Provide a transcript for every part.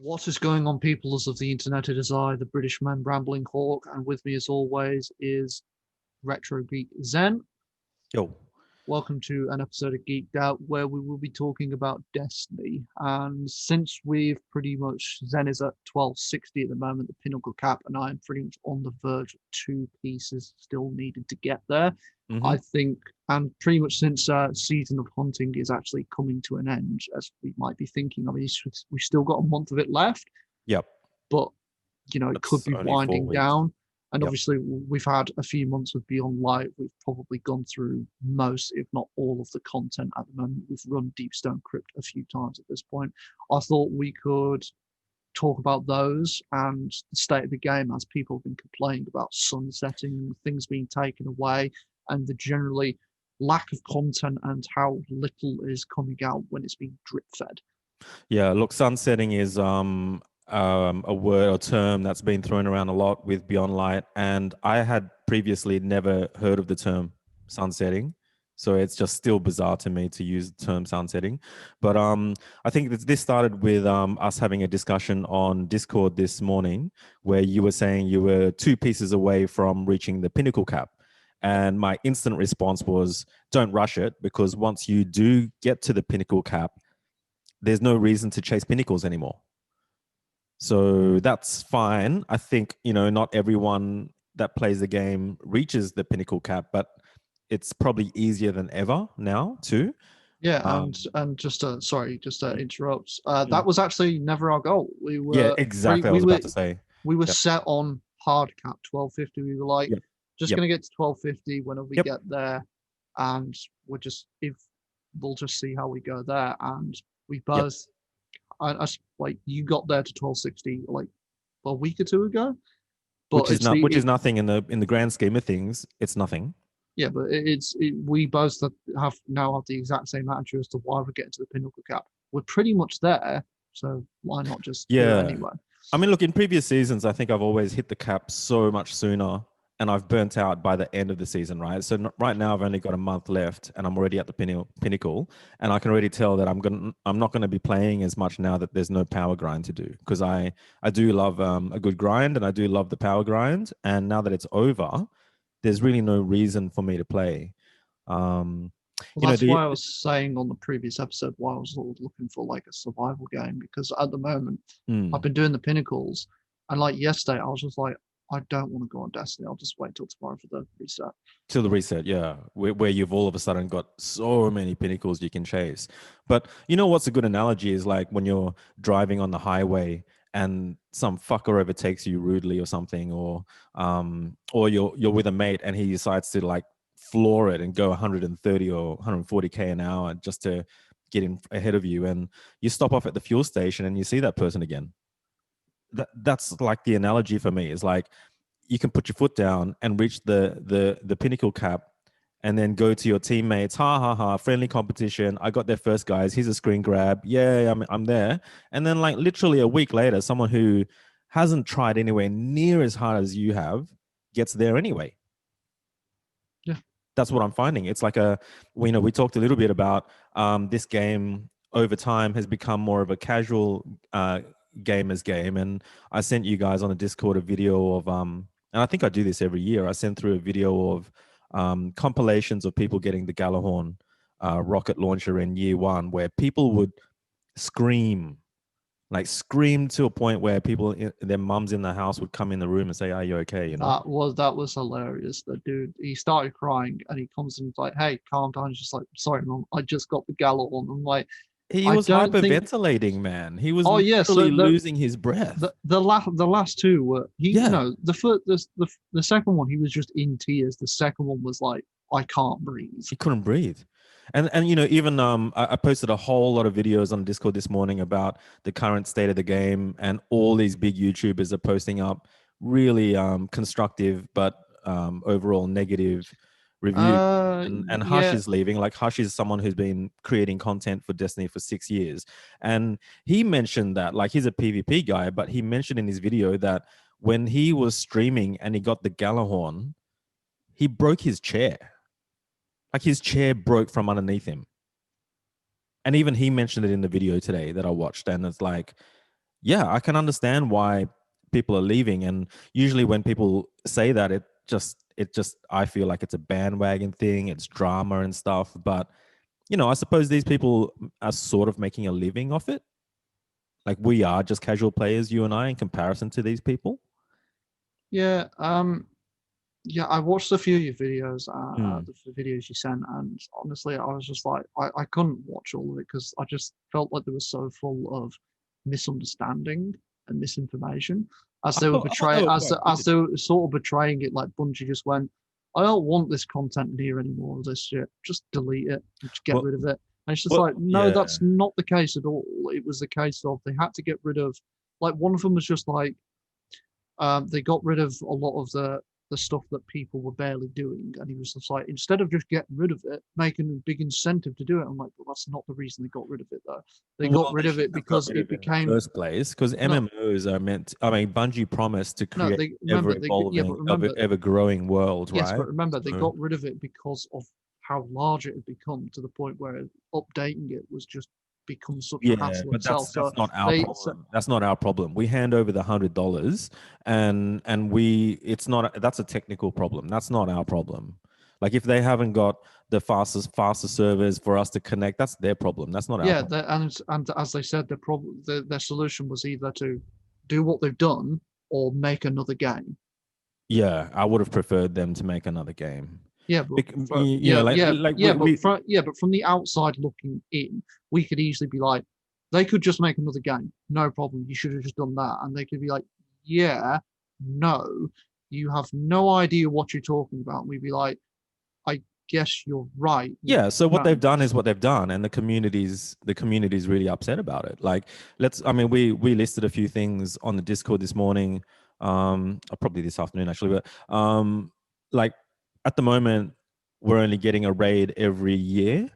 What is going on, peoples of the internet? It is I, the British man, Rambling Hawk, and with me, as always, is Retro Geek Zen. Yo. Welcome to an episode of Geeked Out where we will be talking about Destiny. And since we've pretty much, Zen is at 1260 at the moment, the pinnacle cap, and I am pretty much on the verge of two pieces still needed to get there. Mm-hmm. I think, and pretty much since Season of Hunting is actually coming to an end, as we might be thinking, I mean, we've still got a month of it left, Yep. but it could That's be only 4 winding weeks. down. And Yep. obviously, we've had a few months of Beyond Light. We've probably gone through most, if not all, of the content at the moment. We've run Deepstone Crypt a few times at this point. I thought we could talk about those and the state of the game as people have been complaining about sunsetting, things being taken away, and the generally lack of content and how little is coming out when it's being drip fed. Yeah, look, sunsetting is a word or term that's been thrown around a lot with Beyond Light, and I had previously never heard of the term sunsetting. So it's just still bizarre to me to use the term sunsetting. But I think this started with us having a discussion on Discord this morning where you were saying you were two pieces away from reaching the pinnacle cap. And my instant response was, don't rush it, because once you do get to the pinnacle cap, there's no reason to chase pinnacles anymore. So that's fine. I think, not everyone that plays the game reaches the pinnacle cap, but it's probably easier than ever now too. Yeah, Um, and just sorry, just to interrupt. That mm. was actually never our goal. Yeah, exactly. I was about to say. We were Yep. set on hard cap 1250. We were like, Yep. just Yep. gonna get to 1250 whenever we Yep. get there, and we're just if we'll just see how we go there. And we Yep. both, like you got there to 1260 like a week or two ago, but it's Which is nothing in the grand scheme of things. It's nothing. yeah, but we both have now have the exact same attitude as to why we're getting to the pinnacle cap. We're pretty much there, so why not just do it Yeah. anyway? I mean, look, in previous seasons, I think I've always hit the cap so much sooner and I've burnt out by the end of the season, right? So right now I've only got a month left and I'm already at the pinnacle and I can already tell that I'm not going to be playing as much now that there's no power grind to do, because I do love a good grind and I do love the power grind, and now that it's over, there's really no reason for me to play. Um, Well, you know that's the why I was saying on the previous episode why I was sort of looking for like a survival game, because at the moment I've mm, been doing the pinnacles, and like yesterday I was just like, I don't want to go on Destiny. I'll just wait till tomorrow for the reset. till the reset, yeah, where you've all of a sudden got so many pinnacles you can chase. But you know what's a good analogy is like when you're driving on the highway and some fucker overtakes you rudely or something, or you're with a mate and he decides to like floor it and go 130 or 140k an hour just to get in ahead of you, and you stop off at the fuel station and you see that person again. That's like the analogy for me, is like you can put your foot down and reach the pinnacle cap and then go to your teammates, ha ha ha, friendly competition, I got there first, guys, here's a screen grab, yeah, I'm there. And then like literally a week later, someone who hasn't tried anywhere near as hard as you have gets there anyway. Yeah, That's what I'm finding. It's like we talked a little bit about this game over time has become more of a casual gamer's game. And I sent you guys on a Discord a video of, and I think I do this every year. I send through a video of compilations of people getting the Galahorn rocket launcher in year one, where people would scream, like scream to a point where their mums in the house would come in the room and say, "Are you okay?" that was hilarious. The dude, he started crying and he comes and he's like, "Hey, calm down." He's just like, "Sorry, mom, I just got the gallon on." I'm like, He I was don't think. hyperventilating, man. He was Oh yeah, so literally losing his breath. the last two were he Yeah, no the first the second one he was just in tears. The second one was like, I can't breathe. he couldn't breathe. And even I posted a whole lot of videos on Discord this morning about the current state of the game, and all these big YouTubers are posting up really constructive but overall negative reviews. And Hush Yeah, is leaving. Like, Hush is someone who's been creating content for Destiny for 6 years, and he mentioned that, like, he's a PvP guy, but he mentioned in his video that when he was streaming and he got the Galahorn, he broke his chair. Like, his chair broke from underneath him. And even he mentioned it in the video today that I watched. And it's like, Yeah, I can understand why people are leaving. And usually when people say that, it just I feel like it's a bandwagon thing, it's drama and stuff. But I suppose these people are sort of making a living off it. Like we are just casual players, you and I, in comparison to these people. Yeah, yeah, I watched a few of your videos, Mm. the videos you sent, and honestly, I was just like, I couldn't watch all of it because I just felt like they were so full of misunderstanding and misinformation, as they were I thought they were quite as good. they were sort of betraying it. Like Bungie just went, I don't want this content in here anymore. This shit, just delete it, and just get Well, rid of it. And it's just well, like, no, yeah, that's not the case at all. It was the case of they had to get rid of, like, one of them was just like they got rid of a lot of the stuff that people were barely doing, and he was just like, instead of just getting rid of it, making a big incentive to do it. I'm like, well, that's not the reason they got rid of it though. They got well, rid they of it shouldn't have got because rid it of it in the became first place because no, MMOs are meant. I mean, Bungie promised to no. create They ever remember they yeah, but evolving, remember ever growing world, yes, right? but remember they So, got rid of it because of how large it had become to the point where updating it was just become such a yeah, hassle but itself. that's So not our they so, problem. That's not our problem. We hand over the $100, and we it's not. That's a technical problem. That's not our problem. Like if they haven't got the faster servers for us to connect, that's their problem. That's not our yeah, problem. and as they said, their solution was either to do what they've done or make another game. Yeah, I would have preferred them to make another game. Yeah, but Yeah, like but from the outside looking in, we could easily be like, they could just make another game, no problem. You should have just done that, and they could be like, yeah, no, you have no idea what you're talking about. And we'd be like, I guess you're right. yeah. So what No, they've done is what they've done, and the community's really upset about it. Like, I mean, we listed a few things on the Discord this morning, or probably this afternoon actually, but like at the moment we're only getting a raid every year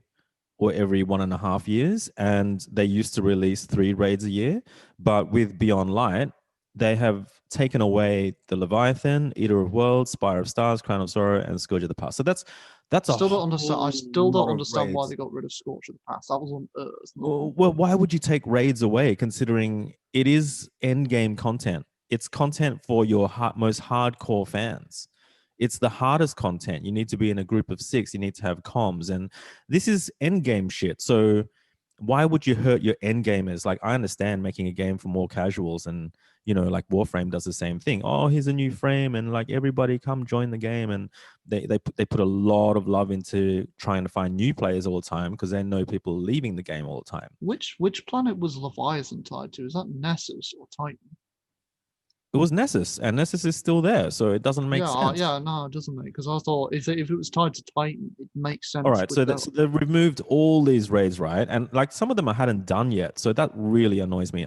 or every 1.5 years, and they used to release 3 raids a year. But with Beyond Light, they have taken away the Leviathan, Eater of Worlds, Spire of Stars, Crown of Sorrow, and Scourge of the Past. So that's a still don't understand. I whole still don't lot of understand why raids. they got rid of Scorch of the Past. That was on Earth, not on. Well, why would you take raids away, considering it is end game content? It's content for your most hardcore fans. It's the hardest content. You need to be in a group of 6. You need to have comms, and this is end game shit. So why would you hurt your end gamers? Like I understand making a game for more casuals, and like Warframe does the same thing. Oh, here's a new frame, and like everybody come join the game, and they put a lot of love into trying to find new players all the time because they know people are leaving the game all the time. Which planet was Leviathan tied to? Is that Nessus or Titan? It was Nessus, and Nessus is still there, so it doesn't make Yeah, sense. yeah, no, it doesn't make because I thought if it was tied to Titan, it makes All sense right, with so, that. so they've removed all these raids, right? And like some of them I hadn't done yet, so that really annoys me.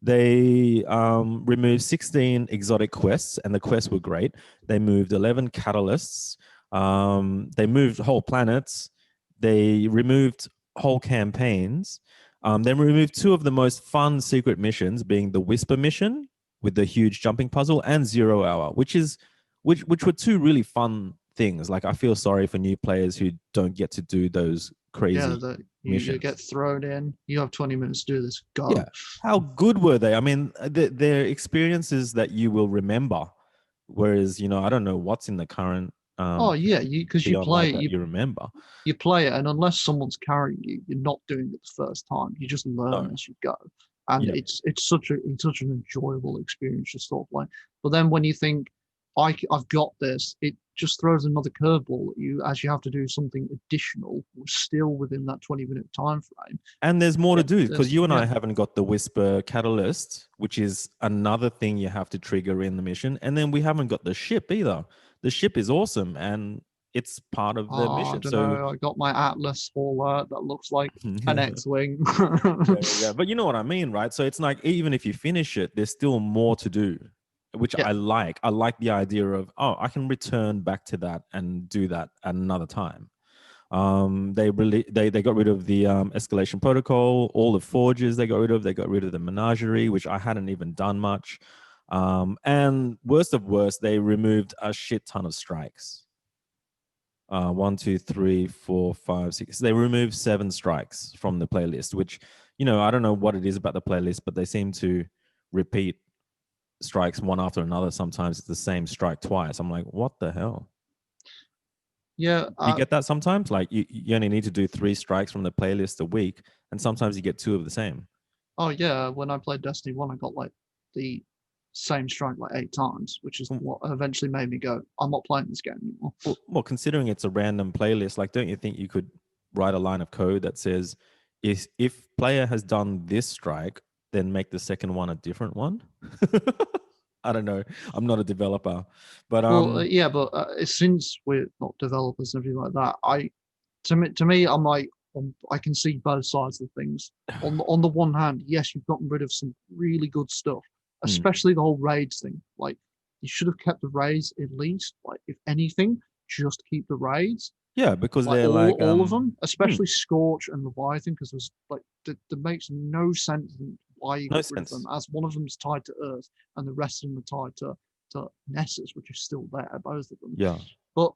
They removed 16 exotic quests, and the quests were great. They moved 11 catalysts. They moved whole planets. They removed whole campaigns. They removed 2 of the most fun secret missions, being the Whisper mission with the huge jumping puzzle and 0 Hour, which were 2 really fun things. Like I feel sorry for new players who don't get to do those Yeah, crazy that you get missions. thrown in. You have 20 minutes to do this. Yeah. Go. How good were they? I mean, they're experiences that you will remember. Whereas, I don't know what's in the current Oh yeah, you because Beyond Light that you remember. you play it, and unless someone's carrying you, you're not doing it the first time. You just learn No. as you go, and Yeah. it's such an enjoyable experience to sort of like. But then when you think I've got this, it just throws another curveball at you as you have to do something additional, still within that 20-minute time frame. And there's more to do because you and Yeah. I haven't got the Whisper Catalyst, which is another thing you have to trigger in the mission. And then we haven't got the ship either. The ship is awesome and it's part of the Oh, I mission. don't So, know. I got my Atlas Hauler that looks like an yeah, X-wing. yeah. But you know what I mean, right? So it's like even if you finish it, there's still more to do, which Yeah, I like. I like the idea of, oh, I can return back to that and do that at another time. They got rid of the escalation protocol, all the forges they got rid of. They got rid of the menagerie, which I hadn't even done much. And worst of worst, they removed a shit ton of strikes. 1, 2, 3, 4, 5, 6. They removed 7 strikes from the playlist, which I don't know what it is about the playlist, but they seem to. repeat strikes one after another. Sometimes it's the same strike twice. I'm like, what the hell? Yeah, You get that sometimes? Like you only need to do 3 strikes from the playlist a week, and sometimes you get 2 of the same. oh yeah. When I played Destiny 1, I got like the same strike like 8 times, which is Mm. what eventually made me go, I'm not playing this game anymore. Well, considering it's a random playlist, like, don't you think you could write a line of code that says, if player has done this strike, then make the second one a different one? I don't know. I'm not a developer, but Well, yeah, but since we're not developers and everything like that, to me, I'm like, I can see both sides of things. On the one hand, yes, you've gotten rid of some really good stuff, mm, especially the whole raids thing. Like, you should have kept the raids at least. Like, if anything, just keep the raids. yeah, because Like they're like all of them, mm, especially Scorch and Leviathan, because there's like that makes no sense in why you no got rid of them. sense. As one of them's tied to Earth and the rest of them are tied to Nessus, which is still there, both of them. Yeah. But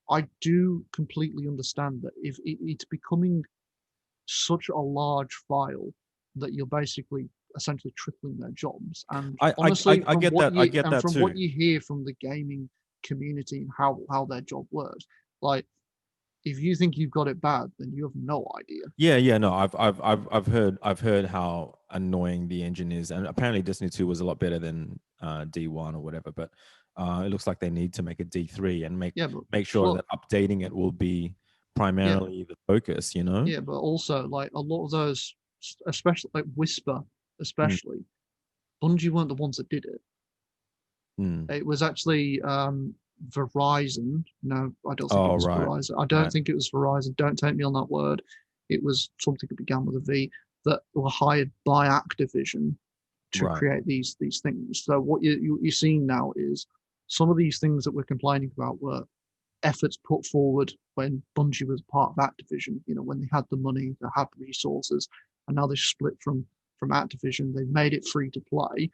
I do completely understand that if it's becoming such a large file that you're basically essentially tripling their jobs. And honestly, I get that. I get that from what too. you hear from the gaming community and how their job works, like if you think you've got it bad, then you have no idea. Yeah, no, I've heard how annoying the engine is, and apparently Destiny 2 was a lot better than D1 or whatever. But it looks like they need to make a D3 and Yeah, but make sure plus, that updating it will be yeah, primarily the focus. You know. yeah, but also like a lot of those, especially like Whisper, Mm, especially Bungie weren't the ones that did it. mm. It was actually Verizon. No, I don't think it Oh was right, Verizon. I don't right, think it was Verizon. Don't take me on that word. It was something that began with a V that were hired by Activision to right. create these things. So what you're seeing now is some of these things that we're complaining about were efforts put forward when Bungie was part of Activision. You know, when they had the money, they had the resources, and now they've split from Activision. They've made it free to play,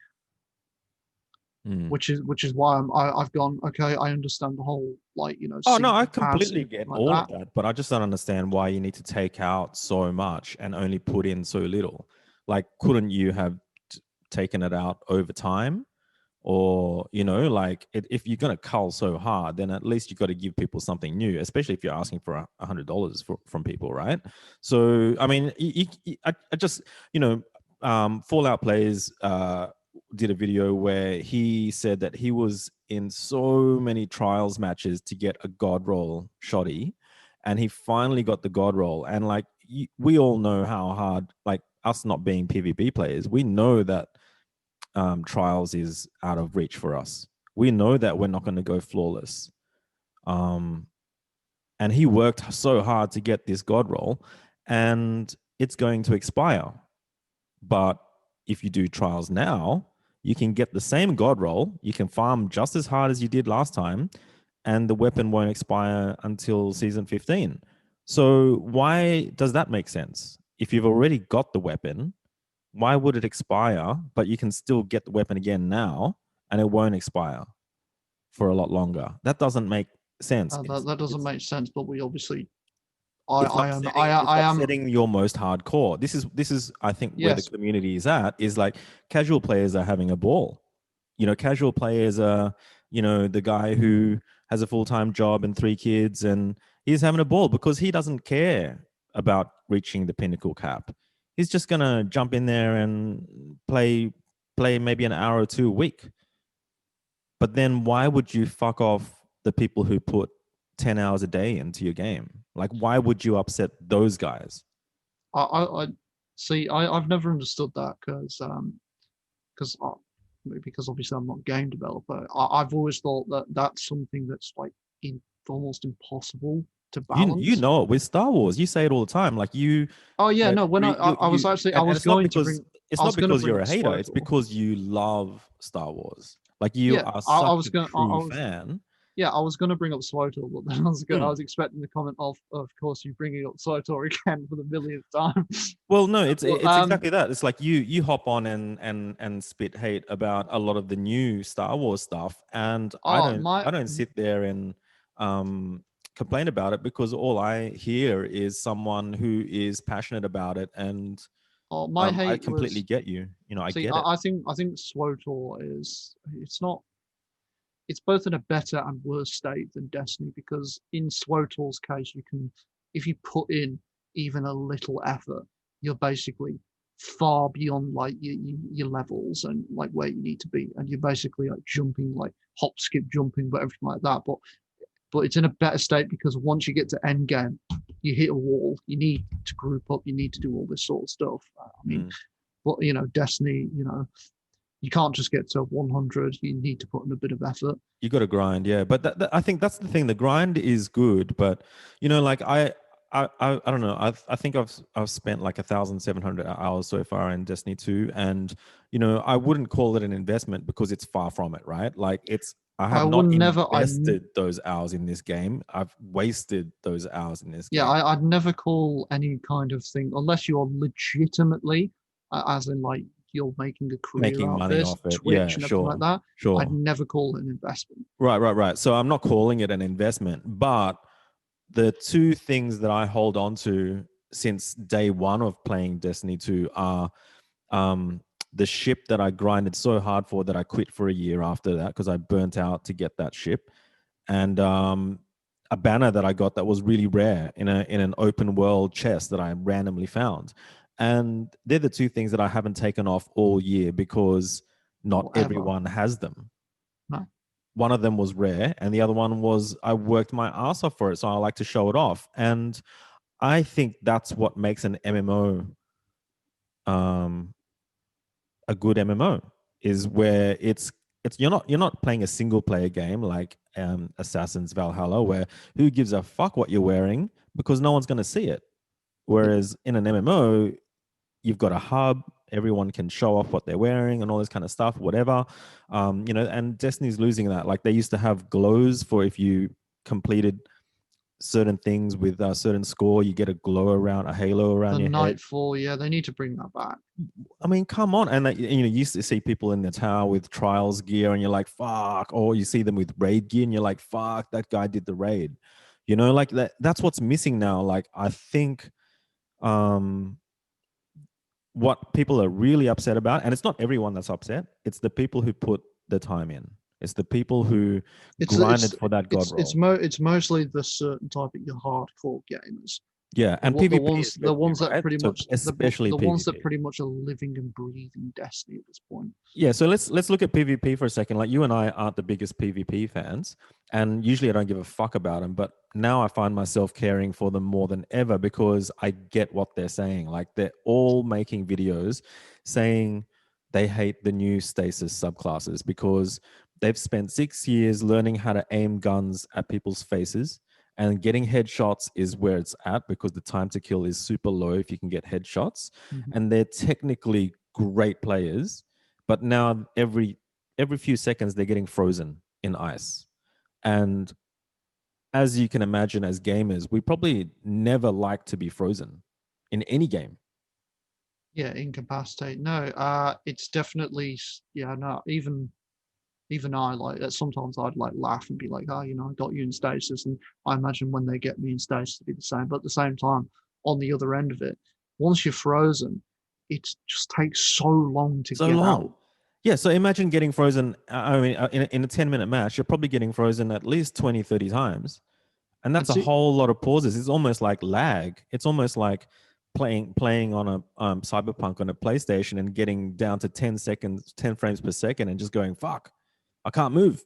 Mm. which is why I've gone, okay, I understand the whole, like, Oh no, I season pass completely and get like all of that. that, but I just don't understand why you need to take out so much and only put in so little. Like, couldn't you have taken it out over time? Or, like, if you're going to cull so hard, then at least you've got to give people something new, especially if you're asking for $100 from people, right? So I mean, I just, Fallout Plays did a video where he said that he was in so many trials matches to get a god roll shoddy, and he finally got the god roll. And like, we all know how hard, like, us not being PvP players, we know that trials is out of reach for us. We know that we're not going to go flawless. Um, and he worked so hard to get this god roll, and it's going to expire. But if you do trials now, you can get the same god roll. You can farm just as hard as you did last time, and the weapon won't expire until season 15. So why does that make sense? If you've already got the weapon, why would it expire, but you can still get the weapon again now and it won't expire for a lot longer? That doesn't make sense. That doesn't It's make sense, but we obviously, it's I am, upsetting your most hardcore. This is I think where the yes. community is at, is like, casual players are having a ball. Casual players are, the guy who has a full-time job and 3 kids, and he's having a ball because he doesn't care about reaching the pinnacle cap. He's just gonna jump in there and play maybe an hour or two a week. But then why would you fuck off the people who put 10 hours a day into your game? Like, why would you upset those guys? I see. I've never understood that because because obviously I'm not a game developer. I've always thought that that's something that's like almost impossible to You balance. know it with Star Wars. You say it all the time. Like, Oh yeah, no. When I was actually I and was it's not going to because bring I was going to bring you're up a hater. It's Swotor. because you love Star Wars. Like, you Yeah, are I such was a going. I true was fan. Yeah, I was going to bring up Swotor, but then I Hmm. was expecting the comment of course you bringing up Swotor again for the millionth time. Well, no, Well, it's exactly that. It's like you hop on and spit hate about a lot of the new Star Wars stuff, and oh my I don't sit there and complain about it, because all I hear is someone who is passionate about it, and My I hate completely was, get you. I see, get it. I think SWTOR is, it's not, it's both in a better and worse state than Destiny, because in SWTOR's case, you can, if you put in even a little effort, you're basically far beyond like your levels and like where you need to be, and you're basically like jumping, like hop, skip, jumping, but everything like that. But it's in a better state because once you get to end game, you hit a wall. You need to group up. You need to do all this sort of stuff. I mean, Mm. but Destiny, you can't just get to 100. You need to put in a bit of effort. You got to grind, yeah. But I think that's the thing. The grind is good, but like I don't know. I think I've spent like 1,700 hours so far in Destiny 2, and I wouldn't call it an investment because it's far from it, right? Like I I have would not never. invested those hours in this game. I've wasted those hours in this Yeah, game. I'd never call any kind of thing unless you're legitimately, as in like you're making a career Making out of money this, off it, Twitch yeah, and everything like sure, that. I'd sure. never call it an investment. Right. So I'm not calling it an investment, but the two things that I hold on to since day one of playing Destiny 2 are the ship that I grinded so hard for that I quit for a year after that because I burnt out to get that ship, and a banner that I got that was really rare in an open world chest that I randomly found. And they're the two things that I haven't taken off all year because not Or ever. everyone has them. No. One of them was rare, and the other one was I worked my ass off for it, so I like to show it off. And I think that's what makes an MMO um, a good MMO is where it's you're not playing a single player game like Assassin's Valhalla, where who gives a fuck what you're wearing because no one's going to see it. Yeah. Whereas in an MMO, you've got a hub, everyone can show off what they're wearing and all this kind of stuff, whatever. And Destiny's losing that. Like they used to have glows for if you completed certain things with a certain score, you get a glow around, a halo around The your head. Nightfall, yeah, they need to bring that back. I mean, come on. And you used to see people in the tower with trials gear and you're like, fuck. Or you see them with raid gear and you're like, fuck, that guy did the raid. Like that's what's missing now. Like I think um what people are really upset about, and it's not everyone that's upset, it's the people who put the time in. It's the people who It's grinded for that god roll. it's mostly the certain type of your hardcore gamers. Yeah, The and what PvP is the good too, ones that right? pretty So much especially the ones that PvP. pretty much are living and breathing Destiny at this point. Yeah, so let's look at PvP for a second. Like you and I aren't the biggest PvP fans, and usually I don't give a fuck about them, but now I find myself caring for them more than ever because I get what they're saying. Like they're all making videos saying they hate the new stasis subclasses because they've spent 6 years learning how to aim guns at people's faces, and getting headshots is where it's at because the time to kill is super low if you can get headshots, Mhm. and they're technically great players, but now every few seconds they're getting frozen in ice. And as you can imagine, as gamers, we probably never like to be frozen in any game. Yeah, incapacitate. No, it's definitely yeah. No, even I like that. Sometimes I'd like laugh and be like, oh, I got you in stasis, and I imagine when they get me in stasis to be the same. But at the same time, on the other end of it, once you're frozen, it just takes so long to So get long. out. Yeah, so imagine getting frozen. I mean, in a 10-minute match, you're probably getting frozen at least 20, 30 times. And that's a It's it. whole lot of pauses. It's almost like lag. It's almost like playing on a Cyberpunk on a PlayStation and getting down to 10 seconds, 10 frames per second, and just going, fuck, I can't move.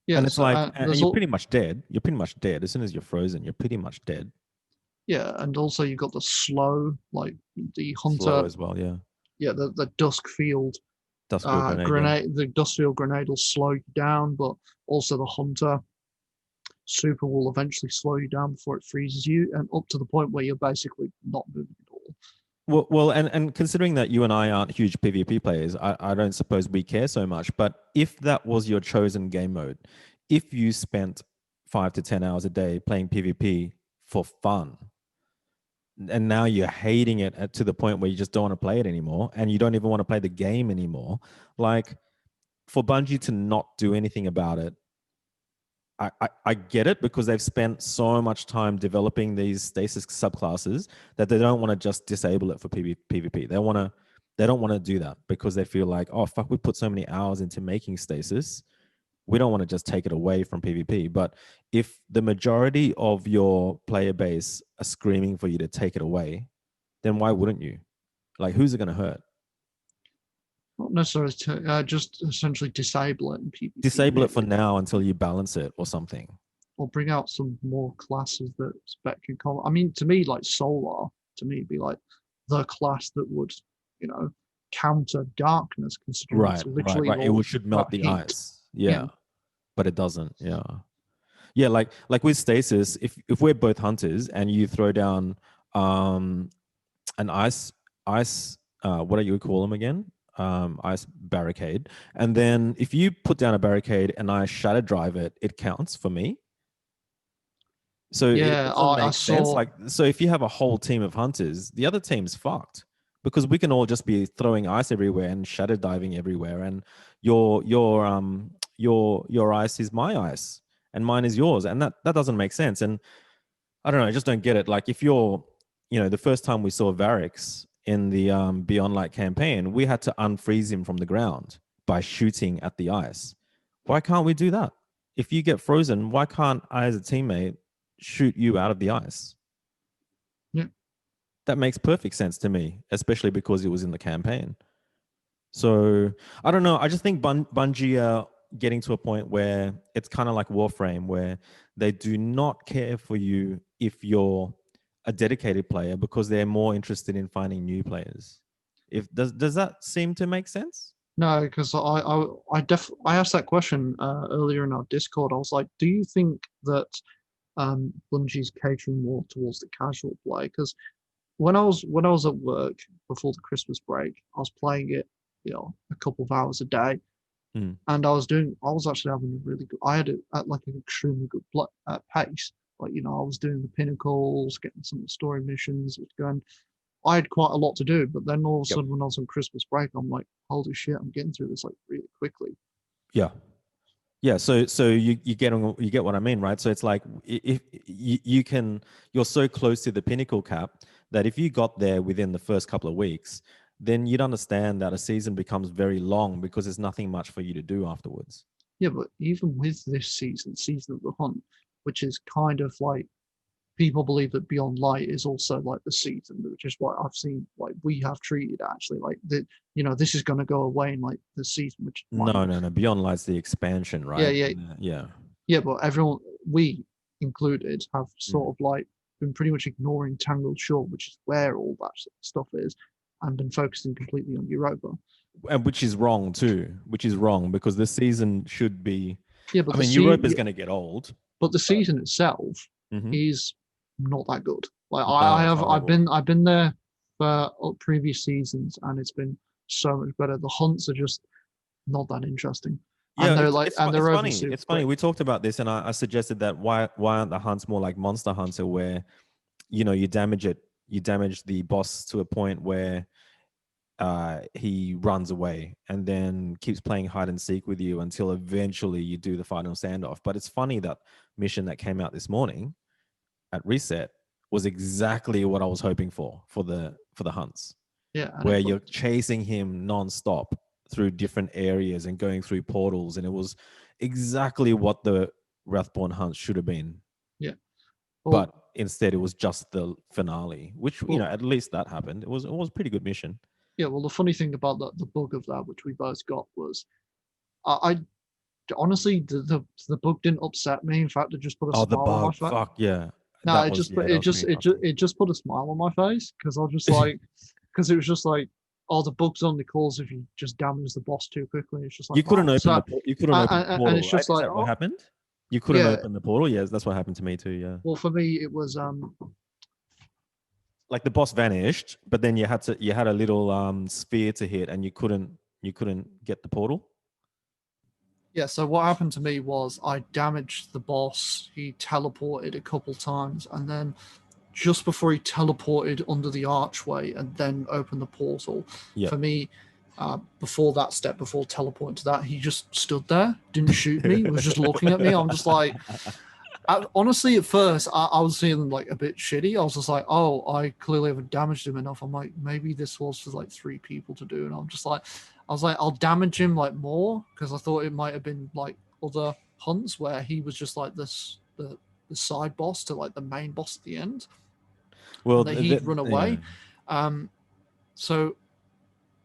And Yeah. it's So like, and there's you're all. pretty much dead. You're pretty much dead. As soon as you're frozen, you're pretty much dead. Yeah, and also you've got the slow, like the Slow hunter. as well, yeah. Yeah, the dusk field Duskfield grenade, yeah. grenade. The dusk field grenade will slow you down, but also the hunter super will eventually slow you down before it freezes you, and up to the point where you're basically not moving at all. Well, and considering that you and I aren't huge PvP players, I don't suppose we care so much. But if that was your chosen game mode, if you spent 5 to 10 hours a day playing PvP for fun, and now you're hating it to the point where you just don't want to play it anymore, and you don't even want to play the game anymore, like for Bungie to not do anything about it I get it, because they've spent so much time developing these stasis subclasses that they don't want to just disable it for PvP. They don't want to do that because they feel like, oh fuck, we put so many hours into making stasis. We don't want to just take it away from PvP. But if the majority of your player base are screaming for you to take it away, then why wouldn't you? Like, who's it going to hurt? Not necessarily to just essentially disable it in PvP. Disable it for now until you balance it or something. Or bring out some more classes that spec can come. I mean, to me, like Solar, to me, be like the class that would, counter darkness, considering Right, it's literally right. It should melt the heat. ice. Yeah. But it doesn't. Yeah, like with stasis, if we're both hunters and you throw down an ice what do you call them again? Ice barricade. And then if you put down a barricade and I shatter drive it, it counts for me. So it doesn't make sense. Like, so if you have a whole team of hunters, the other team's fucked, because we can all just be throwing ice everywhere and shatter diving everywhere, and your ice is my ice and mine is yours, and that doesn't make sense. And I don't know, I just don't get it. Like, if you're, the first time we saw Varix in the Beyond Light campaign, we had to unfreeze him from the ground by shooting at the ice. Why can't we do that? If you get frozen, why can't I, as a teammate, shoot you out of the ice? Yeah. That makes perfect sense to me, especially because it was in the campaign. So I don't know. I just think Bungie are getting to a point where it's kind of like Warframe, where they do not care for you if you're a dedicated player, because they're more interested in finding new players. Does that seem to make sense? No, because I asked that question earlier in our Discord. I was like, do you think that Bungie's catering more towards the casual play? Because when I was at work before the Christmas break, I was playing it, a couple of hours a day, and I was actually having a really good. I had it at like an extremely good pace. Like, I was doing the pinnacles, getting some of the story missions, going. I had quite a lot to do, but then all of a sudden, when I was on Christmas break, I'm like, holy shit, I'm getting through this like really quickly. Yeah. So you get what I mean, right? So it's like, if you're so close to the pinnacle cap that if you got there within the first couple of weeks, then you'd understand that a season becomes very long because there's nothing much for you to do afterwards. Yeah, but even with this season of the hunt, which is kind of like, people believe that Beyond Light is also like the season, which is what I've seen. Like, we have treated actually like that. This is going to go away in like the season. Which no. Beyond Light's the expansion, right? Yeah. But everyone, we included, have sort of like been pretty much ignoring Tangled Shore, which is where all that stuff is, and been focusing completely on Europa. And which is wrong too. Which is wrong, because the season should be. Yeah, but Europa is going to get old. But the season itself is not that good. Like, I've been there for previous seasons, and it's been so much better. The hunts are just not that interesting. Yeah, and they're like, and they're funny. It's funny. We talked about this, and I suggested that why aren't the hunts more like Monster Hunter, where you damage the boss to a point where he runs away and then keeps playing hide and seek with you until eventually you do the final standoff. But it's funny that mission that came out this morning at reset was exactly what I was hoping for the hunts. Yeah, where you're chasing him non-stop through different areas and going through portals, and it was exactly what the Wrathborn hunt should have been. Yeah, but instead it was just the finale, which at least that happened. It was a pretty good mission. Yeah, well, the funny thing about the bug of that, which we both got, was I honestly, the bug didn't upset me. In fact, it just put a smile on my face. Fuck yeah. No, it just put a smile on my face, because I was just like, because it was just like, oh, the bug's only cause if you just damage the boss too quickly. It's just like, you couldn't open the portal, and it's just like, what happened? You couldn't open the portal. Yes, that's what happened to me too. Yeah. Well, for me, it was like the boss vanished, but then you had a little sphere to hit, and you couldn't get the portal. Yeah, so what happened to me was I damaged the boss. He teleported a couple times, and then just before he teleported under the archway and then opened the portal, for me, before that step, before teleporting to that, he just stood there, didn't shoot me, was just looking at me. I'm just like, honestly, at first, I was feeling like a bit shitty. I was just like, oh, I clearly haven't damaged him enough. I'm like, maybe this was for like 3 people to do. And I'm just like, I was like, I'll damage him like more, because I thought it might have been like other hunts where he was just like this, the side boss to like the main boss at the end. Well, And that he'd run away. So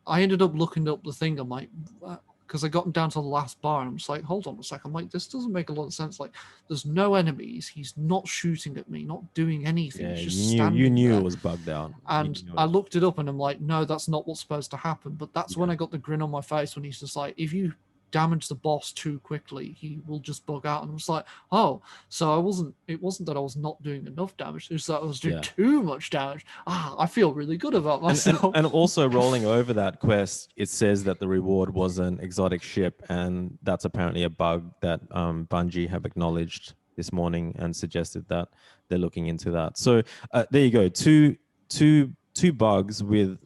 I ended up looking up the thing. I'm like, because I got him down to the last bar, and I'm just like, hold on a second. I'm like, this doesn't make a lot of sense. Like, there's no enemies. He's not shooting at me, not doing anything. Yeah, He's just standing you knew there. it was bugged out. And I looked it up, and I'm like, no, that's not what's supposed to happen. But that's when I got the grin on my face when he's just like, if you damage the boss too quickly, he will just bug out. And I was like, oh, so it wasn't that I was not doing enough damage, it was that I was doing too much damage. I feel really good about myself. And also rolling over that quest, it says that the reward was an exotic ship, and that's apparently a bug that Bungie have acknowledged this morning and suggested that they're looking into that. So there you go, two bugs with,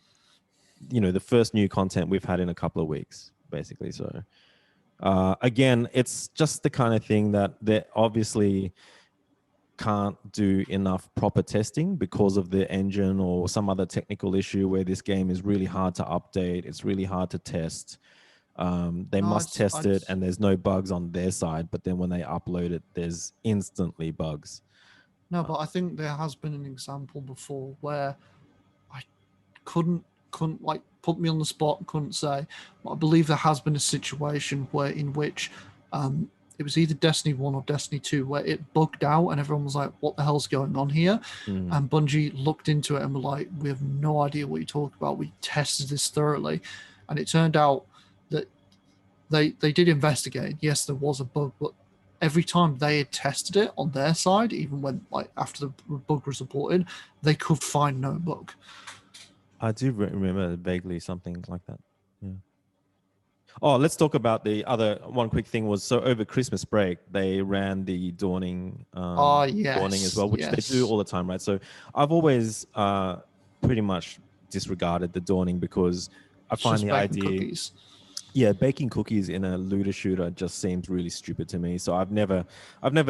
you know, the first new content we've had in a couple of weeks, basically. So again, it's just the kind of thing that they obviously can't do enough proper testing because of the engine or some other technical issue where this game is really hard to update. It's really hard to test. They must test it, and there's no bugs on their side. But then when they upload it, there's instantly bugs. No, but I think there has been an example before where I couldn't like put me on the spot, couldn't say, but I believe there has been a situation where in which it was either Destiny 1 or Destiny 2 where it bugged out and everyone was like, what the hell's going on here? And Bungie looked into it and were like, we have no idea what you talk about. We tested this thoroughly. And it turned out that they did investigate. Yes, there was a bug, but every time they had tested it on their side, even when like after the bug was reported, they could find no bug. I do remember vaguely something like that. Yeah. Oh, let's talk about the other one. Quick thing was, so over Christmas break, they ran the Dawning, Dawning as well, which they do all the time, right? So I've always pretty much disregarded the Dawning because I find the idea, baking cookies in a looter shooter just seems really stupid to me. So I've never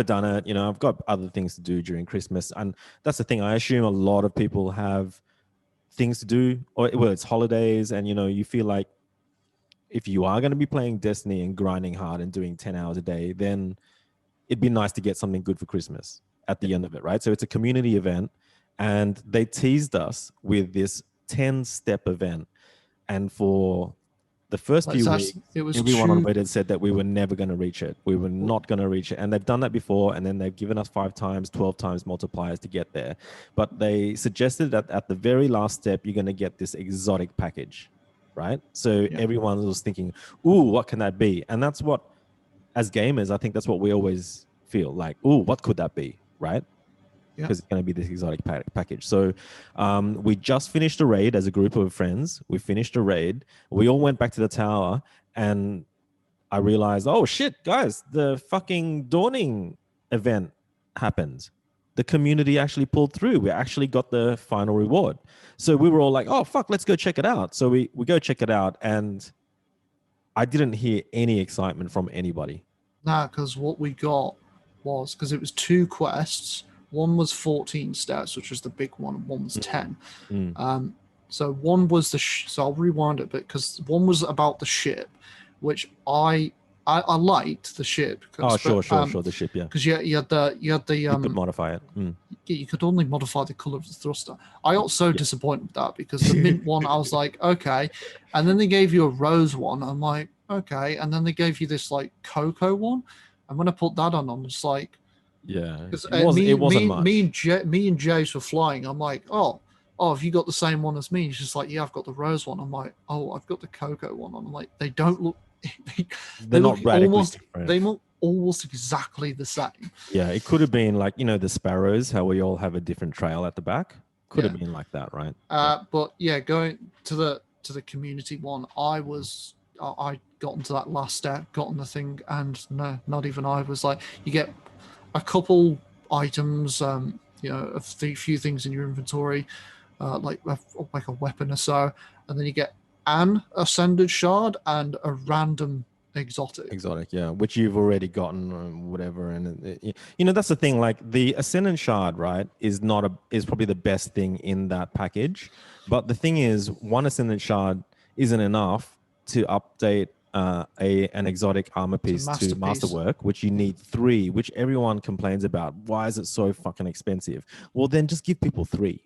done it. You know, I've got other things to do during Christmas, and that's the thing. I assume a lot of people have things to do, or well, it's holidays, and you know, you feel like if you are going to be playing Destiny and grinding hard and doing 10 hours a day, then it'd be nice to get something good for Christmas at the end of it, right? So it's a community event, and they teased us with this 10-step event, and for the first few weeks, everyone on Reddit said that we were never going to reach it. We were not going to reach it. And they've done that before, and then they've given us 5 times, 12 times multipliers to get there. But they suggested that at the very last step, you're going to get this exotic package, right? So everyone was thinking, ooh, what can that be? And that's what, as gamers, I think that's what we always feel like, ooh, what could that be, right? Because it's going to be this exotic package. So we just finished a raid as a group of friends. We finished a raid. We all went back to the tower, and I realized, oh shit, guys, the fucking Dawning event happened. The community actually pulled through. We actually got the final reward. So we were all like, oh fuck, let's go check it out. So we go check it out, and I didn't hear any excitement from anybody. Nah, because what we got was, because it was 2 quests. One was 14 stats, which was the big one, and one was 10. So one was so I'll rewind it a bit, because one was about the ship, which I liked the ship. Oh, sure, the ship, yeah. Because you had the you could modify it. You could only modify the color of the thruster. I got so disappointed with that, because the mint one, I was like, okay, and then they gave you a rose one. I'm like, okay, and then they gave you this like cocoa one, and when I put that on, I'm just like. Yeah, because it wasn't much. Me and Jace were flying. I'm like, oh, have you got the same one as me? He's just like, yeah, I've got the rose one. I'm like, oh, I've got the cocoa one. I'm like, they don't look. They're not radically different. They look almost exactly the same. Yeah, it could have been like, you know, the sparrows, how we all have a different trail at the back. Could have been like that, right? But yeah, going to the community one, I got into that last step, got on the thing, and no, not even I was like, you get a couple items, you know, a few things in your inventory, like a weapon or so, and then you get an ascended shard and a random exotic. Exotic, yeah, which you've already gotten or whatever. And you know, that's the thing. Like the Ascendant Shard, right, is probably the best thing in that package. But the thing is, one Ascendant Shard isn't enough to update an exotic armor piece to Masterpiece. Masterwork, which you need 3, which everyone complains about. Why is it so fucking expensive? Well, then just give people 3.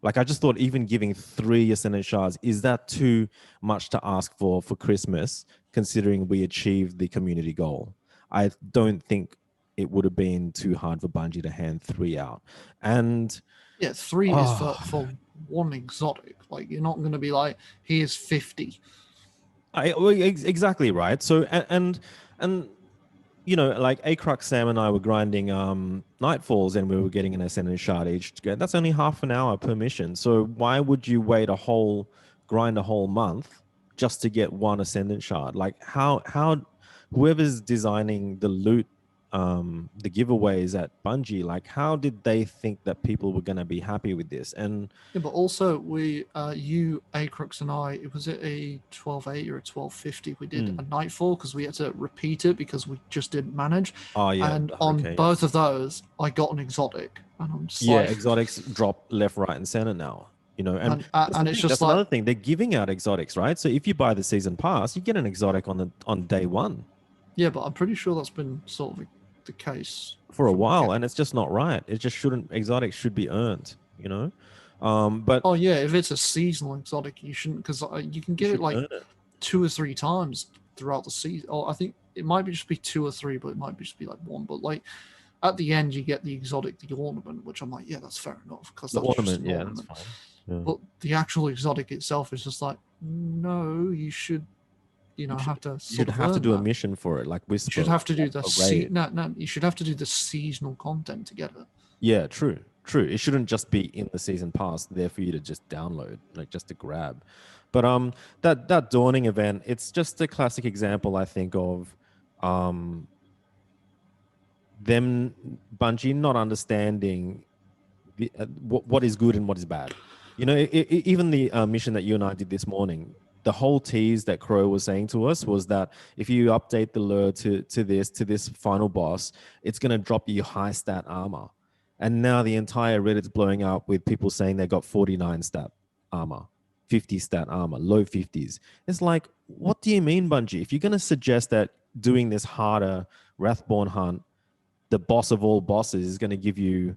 Like, I just thought even giving 3 Ascendant Shards, is that too much to ask for Christmas, considering we achieved the community goal? I don't think it would have been too hard for Bungie to hand 3 out. And yeah, 3 is for one exotic. Like, you're not going to be like, here's 50. Exactly right. So and you know, like Acrux, Sam and I were grinding Nightfalls, and we were getting an Ascendant Shard each. That's only half an hour per mission. So why would you grind a whole month just to get one Ascendant Shard? Like how whoever's designing the loot, the giveaways at Bungie, like how did they think that people were going to be happy with this? And yeah, but also you, Acrux, and I, was it a 1280 or a 1250? We did a Nightfall because we had to repeat it because we just didn't manage. Oh yeah, and on both of those, I got an exotic, and I'm just like, exotics drop left, right, and center now. You know, and it's just that's like another thing. They're giving out exotics, right? So if you buy the season pass, you get an exotic on day 1. Yeah, but I'm pretty sure that's been sort of the case for a while, and it's just not right. It just shouldn't. Exotics should be earned, you know. But oh yeah, if it's a seasonal exotic, you shouldn't, because you can get it like 2 or 3 times throughout the season. Or I think it might be just be 2 or 3, but it might just be like 1. But like at the end, you get the exotic, the ornament, which I'm like, yeah, that's fair enough, because the that's ornament, just an ornament. That's fine. Yeah. But the actual exotic itself is just like, no, you should. Have to. You'd have to do a mission for it, like Whisper. You should have to do the you should have to do the seasonal content to get it. Yeah, true. It shouldn't just be in the season pass there for you to just download, like just to grab. But that Dawning event, it's just a classic example, I think, of them, Bungie, not understanding what is good and what is bad. You know, even the mission that you and I did this morning, the whole tease that Crow was saying to us was that if you update the lure to this final boss, it's going to drop you high stat armor. And now the entire Reddit's blowing up with people saying they got 49 stat armor, 50 stat armor, low 50s. It's like, what do you mean, Bungie? If you're going to suggest that doing this harder Wrathborn hunt, the boss of all bosses, is going to give you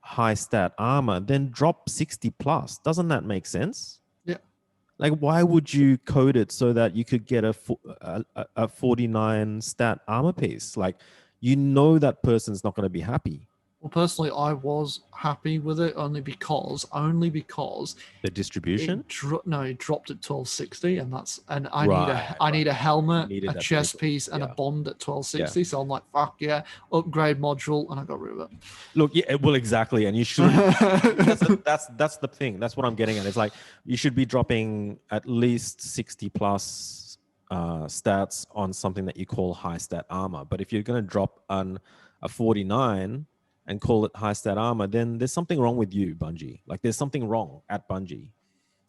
high stat armor, then drop 60 plus. Doesn't that make sense? Yeah. Like, why would you code it so that you could get a 49 stat armor piece? Like, you know that person's not going to be happy. Well, personally, I was happy with it only because the distribution. It dropped at 1260, and I need a helmet, a chest piece, and a bond at 1260. Yeah. So I'm like, fuck yeah, upgrade module, and I got rid of it. Look, yeah, well, exactly, and you should. that's the thing. That's what I'm getting at. It's like you should be dropping at least 60 plus stats on something that you call high stat armor. But if you're going to drop a 49 and call it high stat armor, then there's something wrong with you, Bungie. Like, there's something wrong at Bungie.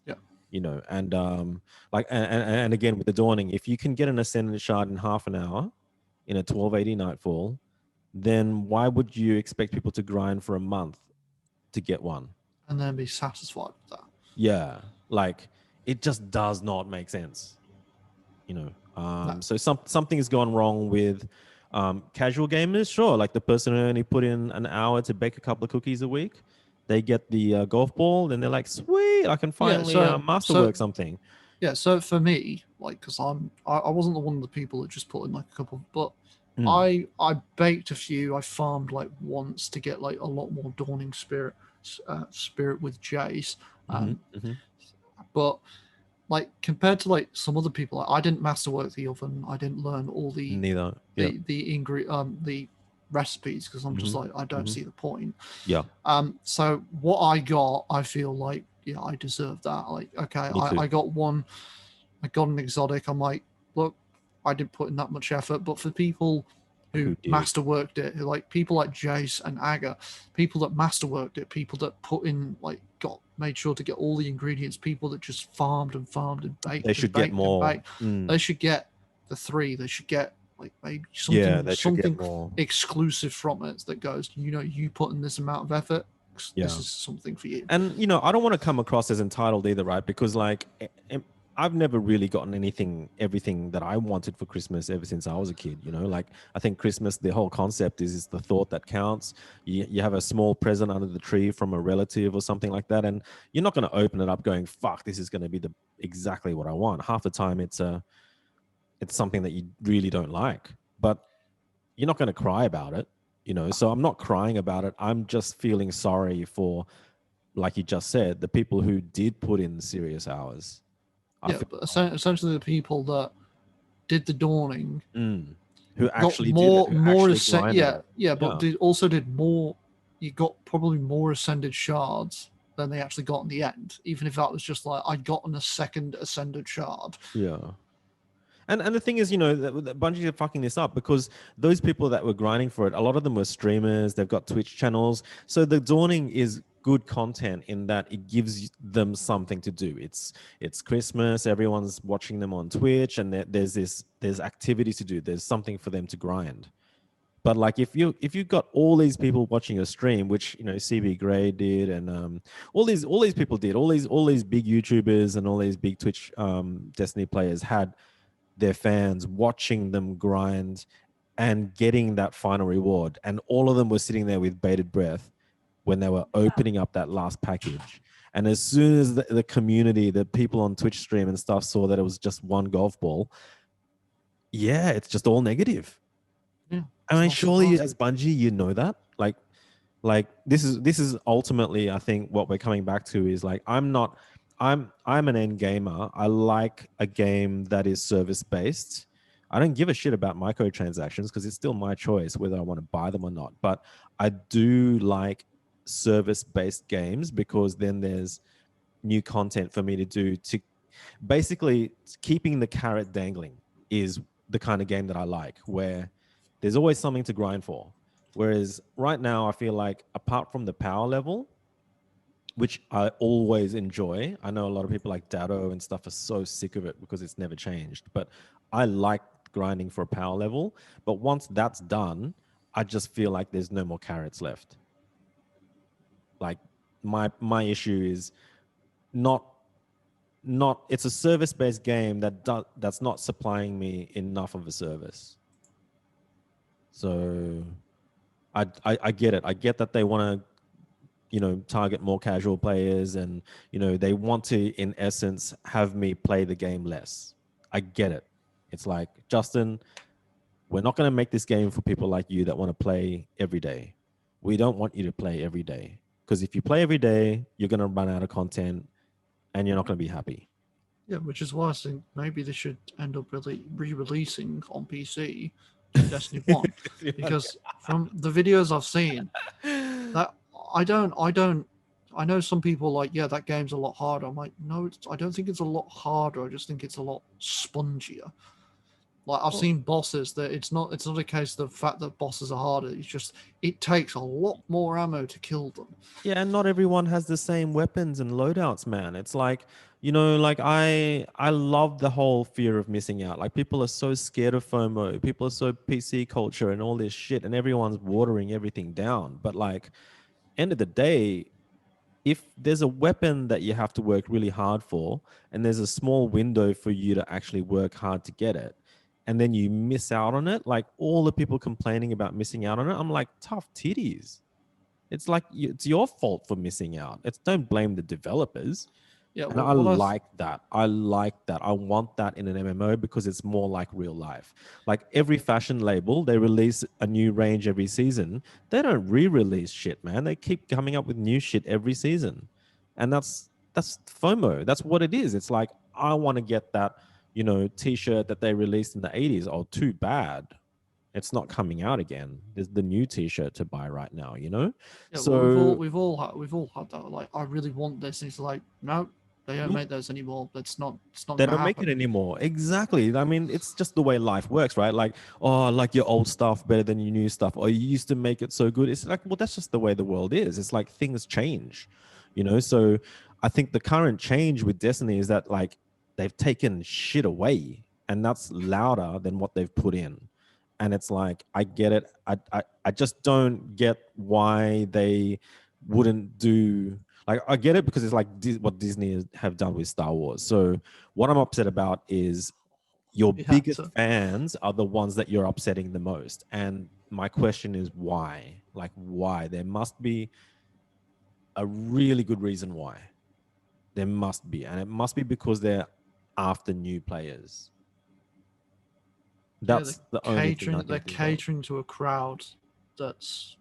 Yeah. You know, and and again with the Dawning, if you can get an Ascendant Shard in half an hour in a 1280 Nightfall, then why would you expect people to grind for a month to get one? And then be satisfied with that. Yeah. Like, it just does not make sense. You know, no. So something's gone wrong with casual gamers. Sure, like the person who only put in an hour to bake a couple of cookies a week, they get the golf ball, and they're like, sweet, I can finally masterwork something. Yeah, so for me, like, because I wasn't the one of the people that just put in like a couple, but I baked a few. I farmed like once to get like a lot more Dawning Spirit with Jace, but like compared to like some other people, like, I didn't masterwork the oven. I didn't learn all the the recipes because I'm just like, I don't see the point. Yeah. So what I got, I feel like, yeah, I deserve that. Like, okay, I got one. I got an exotic. I'm like, look, I didn't put in that much effort. But for people who masterworked it, who like people like Jace and Aga, people that masterworked it, people that put in like got made sure to get all the ingredients. People that just farmed and farmed and baked They and should get baked and more. baked, they should get the 3. They should get like maybe Yeah, something they should get something more. exclusive from it that goes, you put in this amount of effort. This Yeah. is something for you. And I don't want to come across as entitled either, right? Because like I've never really gotten everything that I wanted for Christmas ever since I was a kid. Like I think Christmas, the whole concept is the thought that counts. You have a small present under the tree from a relative or something like that, and you're not going to open it up going, "Fuck, this is going to be exactly what I want." Half the time, it's something that you really don't like, but you're not going to cry about it. So I'm not crying about it. I'm just feeling sorry for, like you just said, the people who did put in serious hours. But essentially the people that did the dawning who got actually did it, who actually grinded it. but did more. You got probably more ascended shards than they actually got in the end. Even if that was just like I'd gotten a second ascended shard. Yeah. And the thing is, that Bungie are fucking this up because those people that were grinding for it, a lot of them were streamers. They've got Twitch channels. So the dawning is good content in that it gives them something to do. It's Christmas. Everyone's watching them on Twitch, and there's activities to do. There's something for them to grind. But like if you got all these people watching your stream, which CB Gray did, and all these people did, all these big YouTubers and all these big Twitch Destiny players had their fans watching them grind and getting that final reward, and all of them were sitting there with bated breath when they were opening up that last package. And as soon as the community, the people on Twitch stream and stuff saw that it was just one golf ball, yeah, it's just all negative. Yeah, I mean, surely as Bungie, you know that. Like this is ultimately, I think, what we're coming back to is like I'm an end gamer. I like a game that is service based. I don't give a shit about microtransactions because it's still my choice whether I want to buy them or not. But I do like service based games because then there's new content for me to do. To basically, keeping the carrot dangling is the kind of game that I like, where there's always something to grind for. Whereas right now, I feel like apart from the power level, which I always enjoy. I know a lot of people like Dado and stuff are so sick of it because it's never changed. But I like grinding for a power level. But once that's done, I just feel like there's no more carrots left. Like my issue is not it's a service-based game that's not supplying me enough of a service. So I get it. I get that they want to target more casual players, and they want to, in essence, have me play the game less. I get it. It's like, Justin, we're not going to make this game for people like you that want to play every day. We don't want you to play every day, because if you play every day, you're going to run out of content and you're not going to be happy. Yeah, which is why I think maybe they should end up really re-releasing on PC Destiny 1, because from the videos I've seen, that I know some people like, yeah, that game's a lot harder. I'm like, no, I don't think it's a lot harder. I just think it's a lot spongier. Like I've seen bosses that it's not a case of the fact that bosses are harder. It's just it takes a lot more ammo to kill them. Yeah, and not everyone has the same weapons and loadouts, man. It's like, like I love the whole fear of missing out. Like people are so scared of FOMO. People are so PC culture and all this shit, and everyone's watering everything down. But like, end of the day, if there's a weapon that you have to work really hard for, and there's a small window for you to actually work hard to get it, and then you miss out on it, like all the people complaining about missing out on it, I'm like, tough titties. It's like it's your fault for missing out. Don't blame the developers. Yeah, and I like that. I like that. I want that in an MMO because it's more like real life. Like every fashion label, they release a new range every season. They don't re-release shit, man. They keep coming up with new shit every season. And that's FOMO. That's what it is. It's like, I want to get that, t-shirt that they released in the 80s. Oh, too bad. It's not coming out again. There's the new T-shirt to buy right now, Yeah, so well, we've all had that. Like, I really want this, and it's like, no, they don't make those anymore. It's not. They don't make it anymore. Exactly. I mean, it's just the way life works, right? Like, oh, I like your old stuff better than your new stuff, or you used to make it so good. It's like, well, that's just the way the world is. It's like things change, So I think the current change with Destiny is that like they've taken shit away, and that's louder than what they've put in. And it's like, I get it. I just don't get why they wouldn't do, like, I get it because it's like what Disney have done with Star Wars. So what I'm upset about is your Yeah, biggest so fans are the ones that you're upsetting the most. And my question is why? Like, why? There must be a really good reason why. There must be. And it must be because they're after new players. yeah, That's the only thing I can they're think of. catering to a crowd that's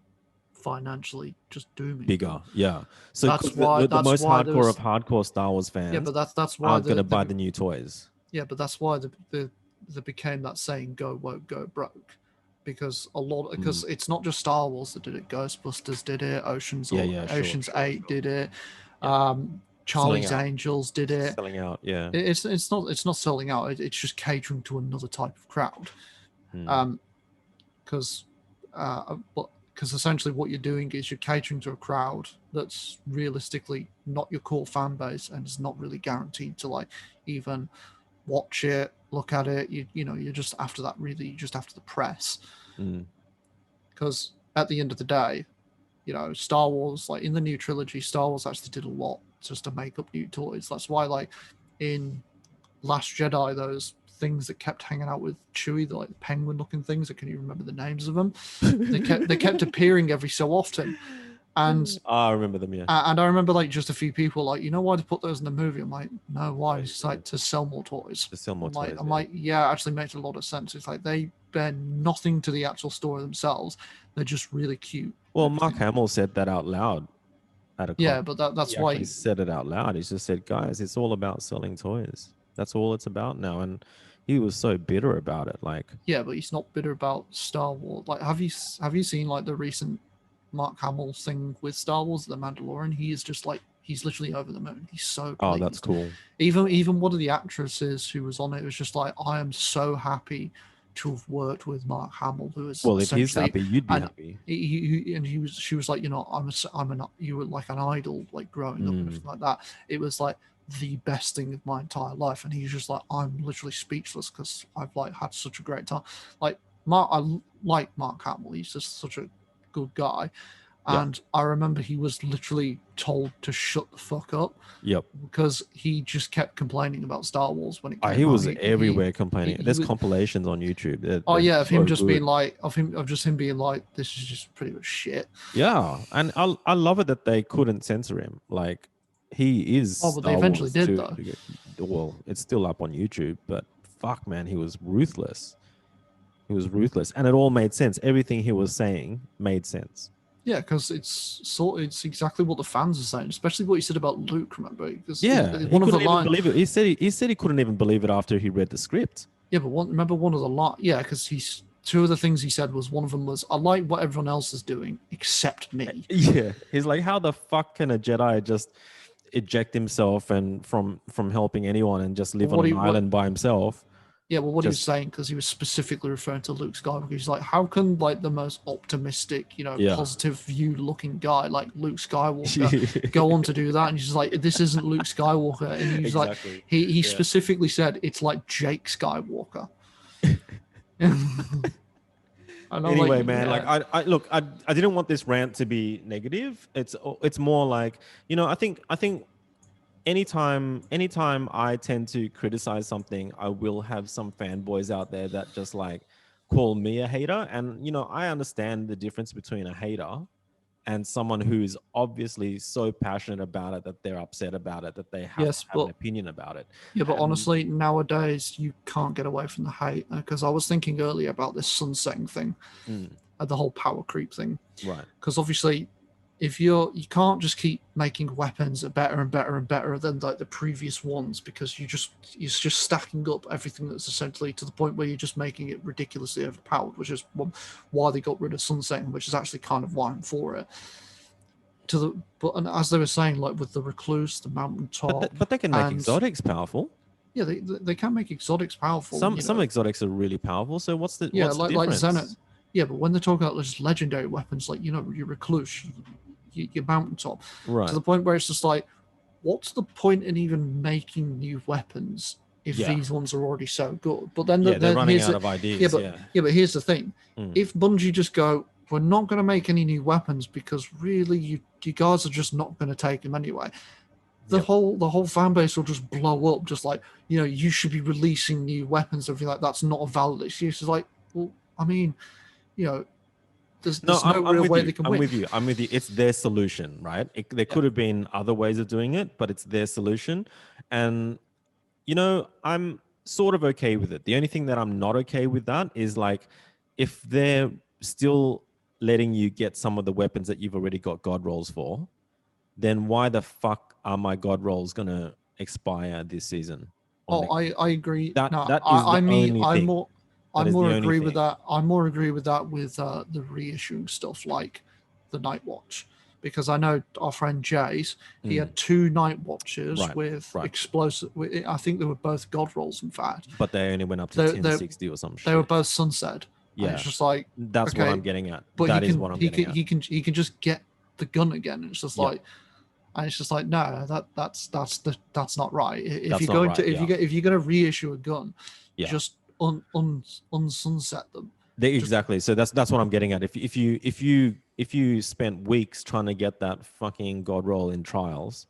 financially just dooming them. Bigger, yeah. So That's 'cause why the most there hardcore was of hardcore Star Wars yeah, fans but that's why aren't going to buy the new toys. yeah, but that's why the became that saying "go woke, go broke," because it's not just Star Wars that did it. Ghostbusters did it. Yeah, sure, Ocean's 8 did it. Yeah. Selling Charlie's out. Angels did it. Selling out, yeah. It's not selling out. It's just catering to another type of crowd. Because because essentially what you're doing is you're catering to a crowd that's realistically not your core fan base and is not really guaranteed to like even watch it, look at it. You're just after that, really, you're just after the press. Because at the end of the day, Star Wars, like in the new trilogy, Star Wars actually did a lot just to make up new toys. That's why, like in Last Jedi, those things that kept hanging out with Chewie, the like penguin-looking things, I can't even remember the names of them. They kept appearing every so often, and I remember them. Yeah, and I remember like just a few people like, why to put those in the movie? I'm like, no, why? It's like to sell more toys. To sell more toys. I'm like, yeah, actually makes a lot of sense. It's like they bear nothing to the actual story themselves. They're just really cute. Well, Mark Hamill said that out loud at a yeah, but that's why he said it out loud. He just said, guys, it's all about selling toys. That's all it's about now. And he was so bitter about it. Like, yeah, but he's not bitter about Star Wars. Like, have you seen like the recent Mark Hamill thing with Star Wars, The Mandalorian? He is just like, he's literally over the moon. He's so pleased. Oh, that's cool. Even one of the actresses who was on it was just like, I am so happy to have worked with Mark Hamill, who is if he's happy, you'd be happy. She was like, you were like an idol, like growing up and everything like that. It was like the best thing of my entire life, and he's just like, I'm literally speechless because I've like had such a great time. Like I like Mark Hamill. He's just such a good guy. And I remember he was literally told to shut the fuck up. Yep. Because he just kept complaining about Star Wars when it came out. He was everywhere complaining. There's compilations on YouTube. Of him just being like, of just him being like, this is just pretty much shit. Yeah, and I love it that they couldn't censor him. Like, he is. Oh, but they eventually did though. Well, it's still up on YouTube, but fuck, man, he was ruthless. He was ruthless, and it all made sense. Everything he was saying made sense. Yeah, because it's exactly what the fans are saying, especially what he said about Luke. Remember? Because one of the lines, believe it. He said he couldn't even believe it after he read the script. Yeah, but remember one of the lines? Yeah, because two of the things he said was, one of them was, I like what everyone else is doing except me. Yeah, he's like, how the fuck can a Jedi just eject himself and from helping anyone and just live on an island by himself? Yeah, well, what he was saying, because he was specifically referring to Luke Skywalker, he's like, how can like the most optimistic, positive view-looking guy like Luke Skywalker go on to do that? And he's just like, this isn't Luke Skywalker. And he's like, he specifically said it's like Jake Skywalker. Anyway, man, like I didn't want this rant to be negative. It's more like, I think anytime I tend to criticize something, I will have some fanboys out there that just like call me a hater. And, I understand the difference between a hater and someone who's obviously so passionate about it that they're upset about it, that they have an opinion about it. Yeah, but honestly, nowadays you can't get away from the hate. Because I was thinking earlier about this sunsetting thing, the whole power creep thing. Right. Because obviously, if you can't just keep making weapons better and better and better than like the previous ones, because you're just stacking up everything that's essentially to the point where you're just making it ridiculously overpowered, which is why they got rid of sunsetting, which is actually kind of why I'm for it. And as they were saying, like with the recluse, the mountaintop, but they can make exotics powerful. Yeah, they can make exotics powerful. Some exotics are really powerful. So what's the difference? Like Zenith. Yeah, but when they're talking about just legendary weapons, like your recluse, your mountaintop, right, to the point where it's just like, what's the point in even making new weapons if Yeah. these ones are already so good? But then, Yeah, they're running here's out the, of ideas. Yeah. but here's the thing: Mm. if Bungie just go, we're not going to make any new weapons because really, you guys are just not going to take them anyway. The Yep. whole fan base will just blow up. Just like, you should be releasing new weapons. Everything like that's not a valid excuse. It's like, well, I mean, you know, there's No, no I'm real with way you. they can I'm win. with you. I'm with you. It's their solution, right? There Yeah. could have been other ways of doing it, but it's their solution. And, I'm sort of okay with it. The only thing that I'm not okay with that is like if they're still letting you get some of the weapons that you've already got god rolls for, then why the fuck are my god rolls going to expire this season? Or Oh, next season? I agree. No, That is the I mean, only thing. I That is more the only agree with thing. that. I more agree with that with the reissuing stuff like the Night Watch, because I know our friend Jace, he Mm. had 2 Night Watches Right. with Right. explosive. I think they were both god rolls. In fact, But they only went up to they 1060 or some they were shit. both sunset, and it's Yeah. just like, That's what I'm okay, getting at. but That is what I'm getting at. he can just get the gun again. And it's just Yep. like, and it's just like, no, that's not right. If That's you're not going right. to Yeah. if you're going to reissue a gun, Yeah. just unsunset them. Exactly. So that's what I'm getting at. If you spent weeks trying to get that fucking god roll in trials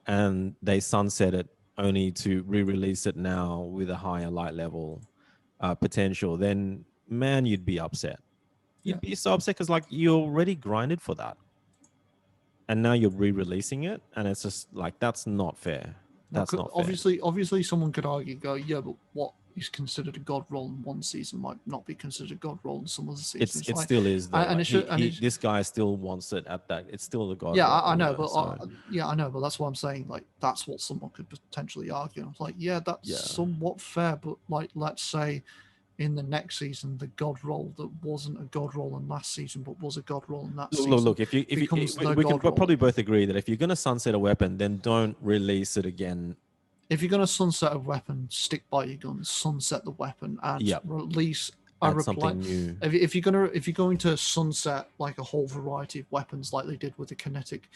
and they sunset it only to re-release it now with a higher light level potential, then man, you'd be upset. Yeah. You'd be so upset because like you already grinded for that. And now you're re-releasing it, and it's just like that's not fair. That's not fair. Obviously, someone could argue, go, yeah, but what is considered a god roll in one season might not be considered a god roll in some other season. It Like, still is though. and Like it should, and it, this guy still wants it at that. It's still the god yeah, roll. I know, You know, but so yeah, I know, but that's what I'm saying. Like, that's what someone could potentially argue. I was like, yeah, that's yeah. somewhat fair, but like, let's say in the next season, the god roll that wasn't a god roll in last season, but was a god roll in that season. Look, if you becomes the we can god roll. probably both agree that if you're gonna sunset a weapon, then don't release it again. If you're going to sunset a weapon, stick by your guns, sunset the weapon, and Yep. release a Add reply. something new. If you're going to sunset like a whole variety of weapons, like they did with the kinetic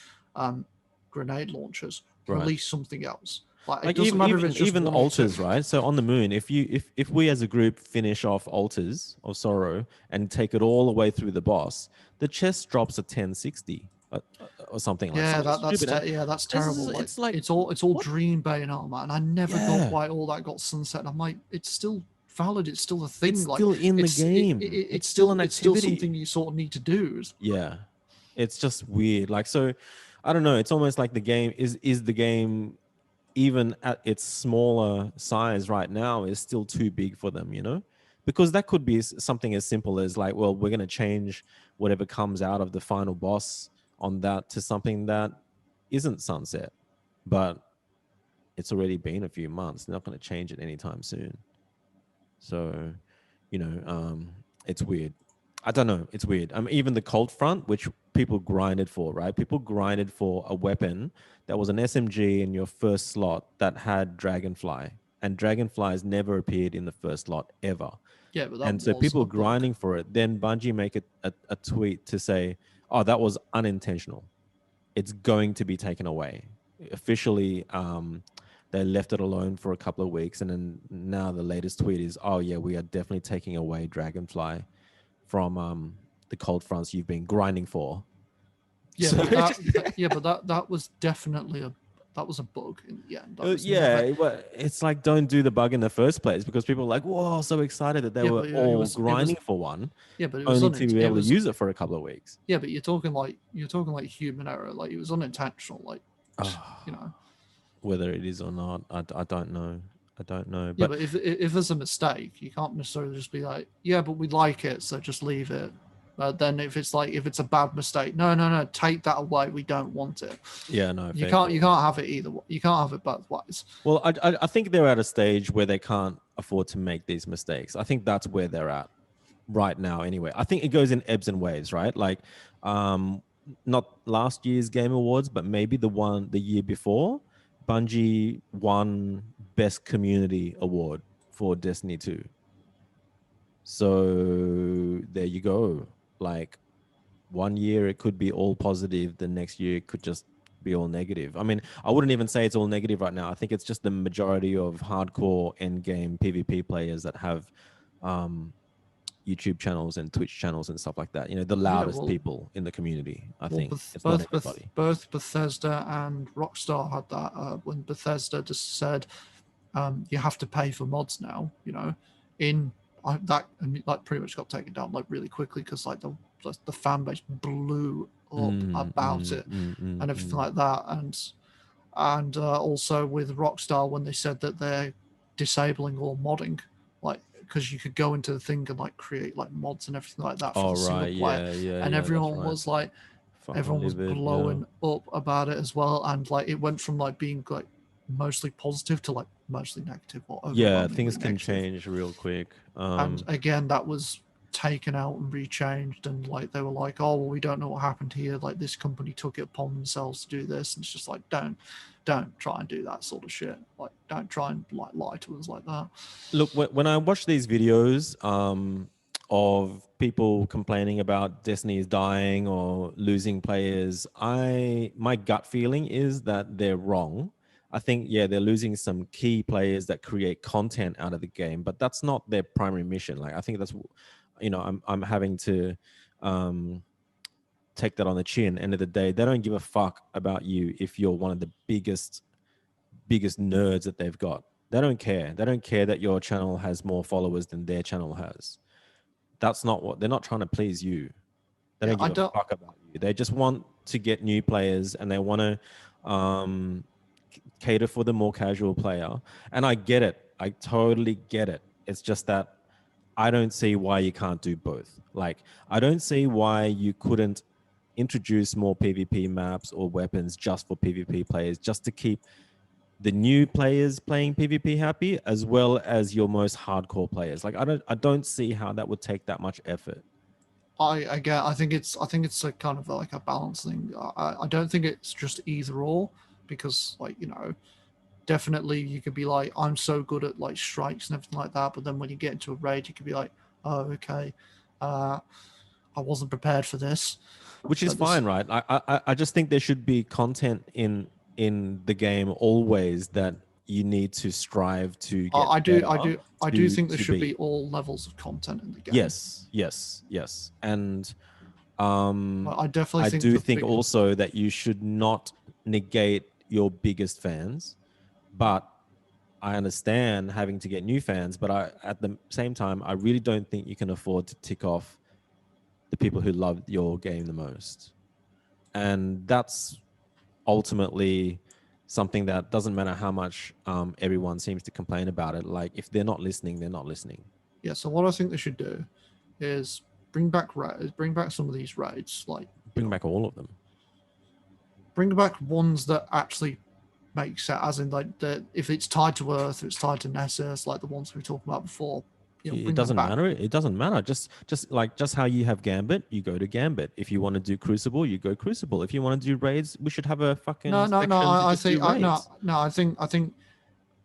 grenade launchers, Right. release something else. Like it Like doesn't matter if it's just even one or altars, two. right? So on the moon, if we as a group finish off altars of sorrow and take it all the way through the boss, the chest drops at 1060 or something like Yeah, something stupid. that's terrible. Like, It's like it's all what? Dream Bane armor, and I never Yeah. got why all that got sunset. I'm like, it's still valid. It's still a thing. It's like still in the game. it's still an it's still activity. something you sort of need to do. Yeah, it's just weird. Like so, I don't know. It's almost like the game is the game even at its smaller size right now is still too big for them, because that could be something as simple as like, well, we're going to change whatever comes out of the final boss on that to something that isn't sunset, but it's already been a few months. They're not going to change it anytime soon. So, it's weird. I don't know. It's weird. Even the Cold Front, which people grinded for, right? People grinded for a weapon that was an SMG in your first slot that had Dragonfly, and Dragonflies never appeared in the first slot ever. Yeah, but that And so was people a bug. grinding for it. Then Bungie make a tweet to say, "Oh, that was unintentional. It's going to be taken away." Officially, they left it alone for a couple of weeks, and then now the latest tweet is, "Oh yeah, we are definitely taking away Dragonfly from the cold fronts you've been grinding for." Yeah, So- but that was definitely a bug in the end. That was yeah, but it's like don't do the bug in the first place because people are like, whoa, so excited that they Yeah, were but all it was grinding for one, yeah, but it was only to be able to use it for a couple of weeks. Yeah, but you're talking like human error. Like it was unintentional. Like Whether it is or not, I don't know. I don't know. Yeah, But but if there's a mistake, you can't necessarily just be like, yeah, but we like it, so just leave it. But then if it's a bad mistake, no, take that away. We don't want it. yeah, no, You fair can't call. you can't have it either. You can't have it both ways. Well, I think they're at a stage where they can't afford to make these mistakes. I think that's where they're at right now. Anyway, I think it goes in ebbs and waves, right? Like, not last year's Game Awards, but maybe the year before, Bungie won Best Community Award for Destiny 2. So there you go. Like, one year it could be all positive, the next year it could just be all negative. I mean, I wouldn't even say it's all negative right now. I think it's just the majority of hardcore end game PvP players that have YouTube channels and Twitch channels and stuff like that. You know, the Yeah, loudest well, people in the community. I well, think it's not everybody. both Bethesda and Rockstar had that when Bethesda just said you have to pay for mods now. You know, like pretty much got taken down like really quickly because like the fan base blew up about it and everything like that, and also with Rockstar when they said that they're disabling all modding, like because you could go into the thing and like create like mods and everything like that for Oh the single right, player, yeah, and that's everyone right. was like, Fucking everyone was livid, yeah. blowing up about it as well, and like it went from like being like mostly positive to like mostly negative or Yeah, overwhelmingly things can negative. change real quick. And again, that was taken out and rechanged, and like they were like, oh well, we don't know what happened here, like this company took it upon themselves to do this, and it's just like don't try and do that sort of shit, like don't try and like lie to us like that. Look, when I watch these videos of people complaining about Destiny's dying or losing players, my gut feeling is that they're wrong. I think yeah, they're losing some key players that create content out of the game, but that's not their primary mission. Like I think that's, you know, I'm having to um, take that on the chin. End of the day, they don't give a fuck about you if you're one of the biggest nerds that they've got. They don't care. They don't care that your channel has more followers than their channel has. That's not what they're not trying to please you. They Yeah, don't I give a don't. fuck about you. They just want to get new players and they want to cater for the more casual player. And I get it. I totally get it. It's just that I don't see why you can't do both. Like, I don't see why you couldn't introduce more PvP maps or weapons just for PvP players, just to keep the new players playing PvP happy as well as your most hardcore players. Like I don't see how that would take that much effort. I think it's a kind of like a balance thing. I don't think it's just either or, because like, you know, definitely you could be like, I'm so good at like strikes and everything like that, but then when you get into a raid you could be like, oh okay, uh I wasn't prepared for this. Which is But this fine, right? I just think there should be content in the game always that you need to strive to get I do better I do to think there to should be be. all levels of content in the game. Yes. And But I definitely I think do the think big also that you should not negate your biggest fans, but I understand having to get new fans, but at the same time, I really don't think you can afford to tick off the people who love your game the most. And that's ultimately something that doesn't matter how much everyone seems to complain about it. Like if they're not listening, they're not listening. Yeah, so what I think they should do is bring back some of these raids, like, you Bring know, back all of them. bring back ones that actually make sense, as in like the, if it's tied to Earth, if it's tied to Nessus, like the ones we talked about before, you know, It bring them doesn't back. matter. It doesn't matter. Just how you have Gambit, you go to Gambit. If you want to do Crucible, you go Crucible. If you want to do raids, we should have a No, fucking no, no. section to I just do think I no, raids. no. I think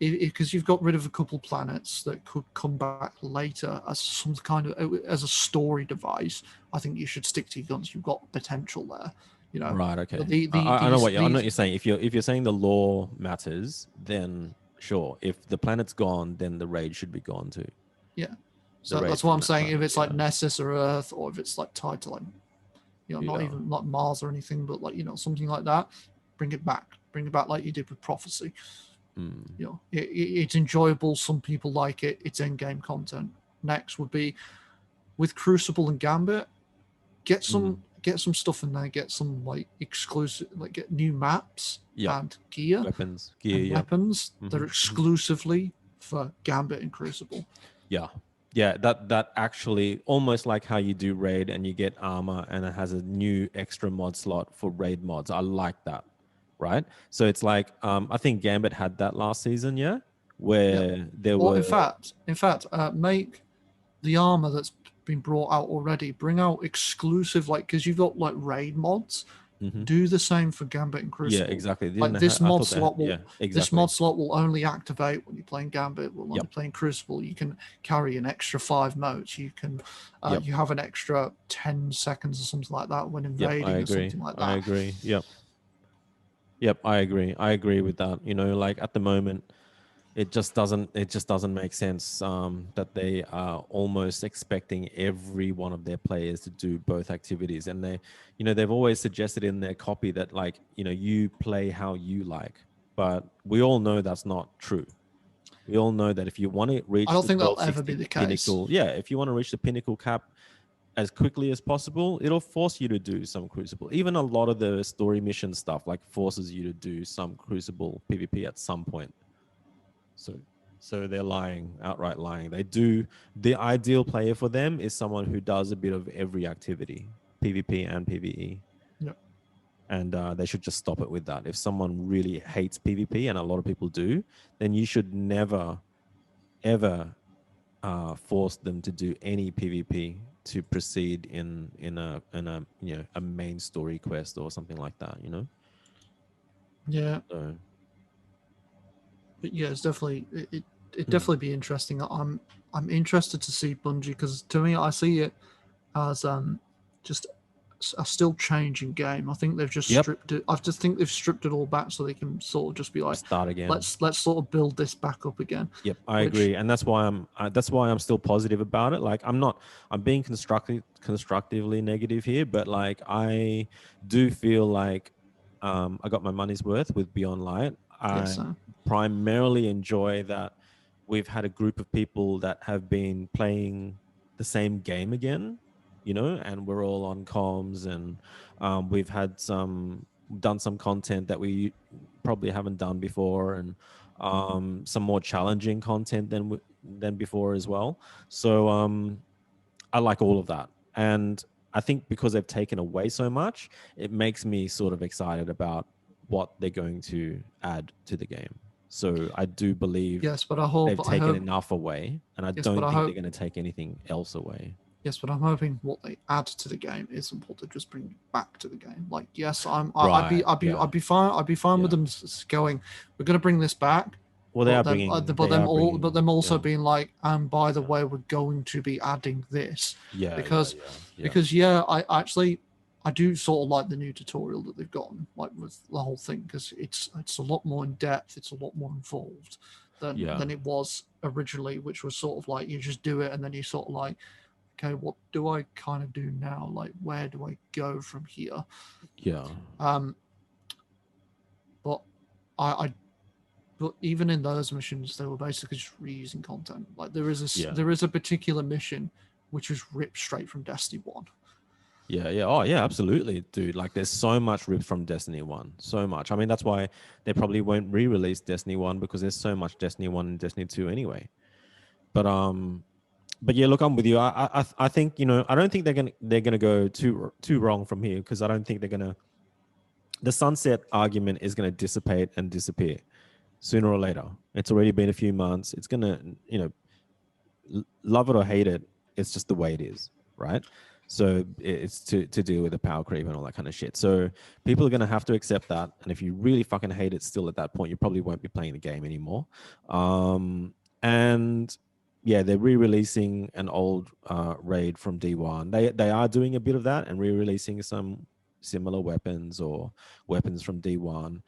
because you've got rid of a couple planets that could come back later as some kind of as a story device. I think you should stick to your guns. You've got potential there. You know, Right. Okay. the I know what I know what these you're saying. If you're saying the lore matters, then sure. If the planet's gone, then the raid should be gone too. yeah. The So raid that's what from I'm that saying. If planet. it's like Yeah. Nessus or Earth, or if it's like tied to like, you know, not Yeah. even like Mars or anything, but like, you know, something like that, bring it back. Bring it back like you did with Prophecy. Mm. You know, it's enjoyable. Some people like it. It's in-game content. Next would be with Crucible and Gambit. Get Mm. some stuff in there. Get some like exclusive, like get new maps Yep. and gear Weapons, gear. and Yep. weapons that are Mm-hmm. exclusively for Gambit and Crucible. Yeah. Yeah, that actually almost like how you do raid and you get armor and it has a new extra mod slot for raid mods. I like that. Right? So it's like I think Gambit had that last season, yeah, Yeah. where there Well, were in fact, make the armor that's been brought out already. Bring out exclusive, like, because you've got like raid mods. Mhm. Do the same for Gambit and Yeah, Crucible. exactly. Like I thought they had, yeah, this exactly. mod slot will only activate when you're playing Gambit. When Yep. you're playing Crucible, you can carry an extra 5 motes. You can Yep. you have an extra 10 seconds or something like that when Yep. I invading or agree. something like I that. agree. Yep. Yep, I agree. I agree with that. You know, like at the moment, it just doesn't make sense that they are almost expecting every one of their players to do both activities, and they've always suggested in their copy that, like, you play how you like, but we all know that's not true. We all know that if you want to I reach don't the think that'll ever be 1260 the case. pinnacle, yeah, if you want to reach the pinnacle cap as quickly as possible, it'll force you to do some Crucible. Even a lot of the story mission stuff like forces you to do some Crucible PvP at some point. So they're lying, outright lying. They do. The ideal player for them is someone who does a bit of every activity, PvP and PvE. Yeah. And they should just stop it with that. If someone really hates PvP, and a lot of people do, then you should never, ever force them to do any PvP to proceed in a a main story quest or something like that. Yeah. So But yeah, it's definitely it hmm. definitely be interesting. I'm interested to see Bungie, because to me I see it as just a still changing game. I think they've just Yep, stripped it. I just think they've stripped it all back so they can sort of just be like, start again. let's sort of build this back up again. Yep, I Which, agree, and that's why I'm still positive about it. Like, I'm being constructively negative here, but like I do feel like I got my money's worth with Beyond Light. yes, I primarily enjoy that we've had a group of people that have been playing the same game again, and we're all on comms, and we've done some content that we probably haven't done before, and some more challenging content than before as well. So I like all of that, and I think because they've taken away so much, it makes me sort of excited about what they're going to add to the game. So I do believe yes, but they've I taken hope, enough away, and I yes, but don't I think they're hope, going to take anything else away. yes, but I'm hoping what they add to the game isn't what they just bring back to the game. Like, yes, Right? Yeah. I'd be fine with Yeah. them going, we're going to bring this back, Well, they are bringing. They are but bringing. them also Yeah. being like, and by the Yeah. way, we're going to be adding this, Yeah. Yeah. because Yeah. Yeah. because yeah, I actually I do sort of like the new tutorial that they've gotten, like with the whole thing, because it's a lot more in depth, it's a lot more involved Yeah. than it was originally, which was sort of like you just do it and then you sort of like, okay, what do I kind of do now? Like, where do I go from here? Yeah. Um, but I but even in those missions, they were basically just reusing content. Like Yeah. there is a particular mission which was ripped straight from Destiny One. Yeah, yeah. Oh, yeah, absolutely, dude. Like, there's so much ripped from Destiny 1. So much. I mean, that's why they probably won't re-release Destiny 1, because there's so much Destiny 1 and Destiny 2 anyway. But yeah, look, I'm with you. I think, I don't think they're gonna go too wrong from here, because I don't think they're gonna the sunset argument is gonna dissipate and disappear sooner or later. It's already been a few months. It's gonna, love it or hate it, it's just the way it is, right? So it's to deal with the power creep and all that kind of shit. So people are going to have to accept that. And if you really fucking hate it still at that point, you probably won't be playing the game anymore. And yeah, they're re-releasing an old raid from D1. They are doing a bit of that and re-releasing some similar weapons or weapons from D1.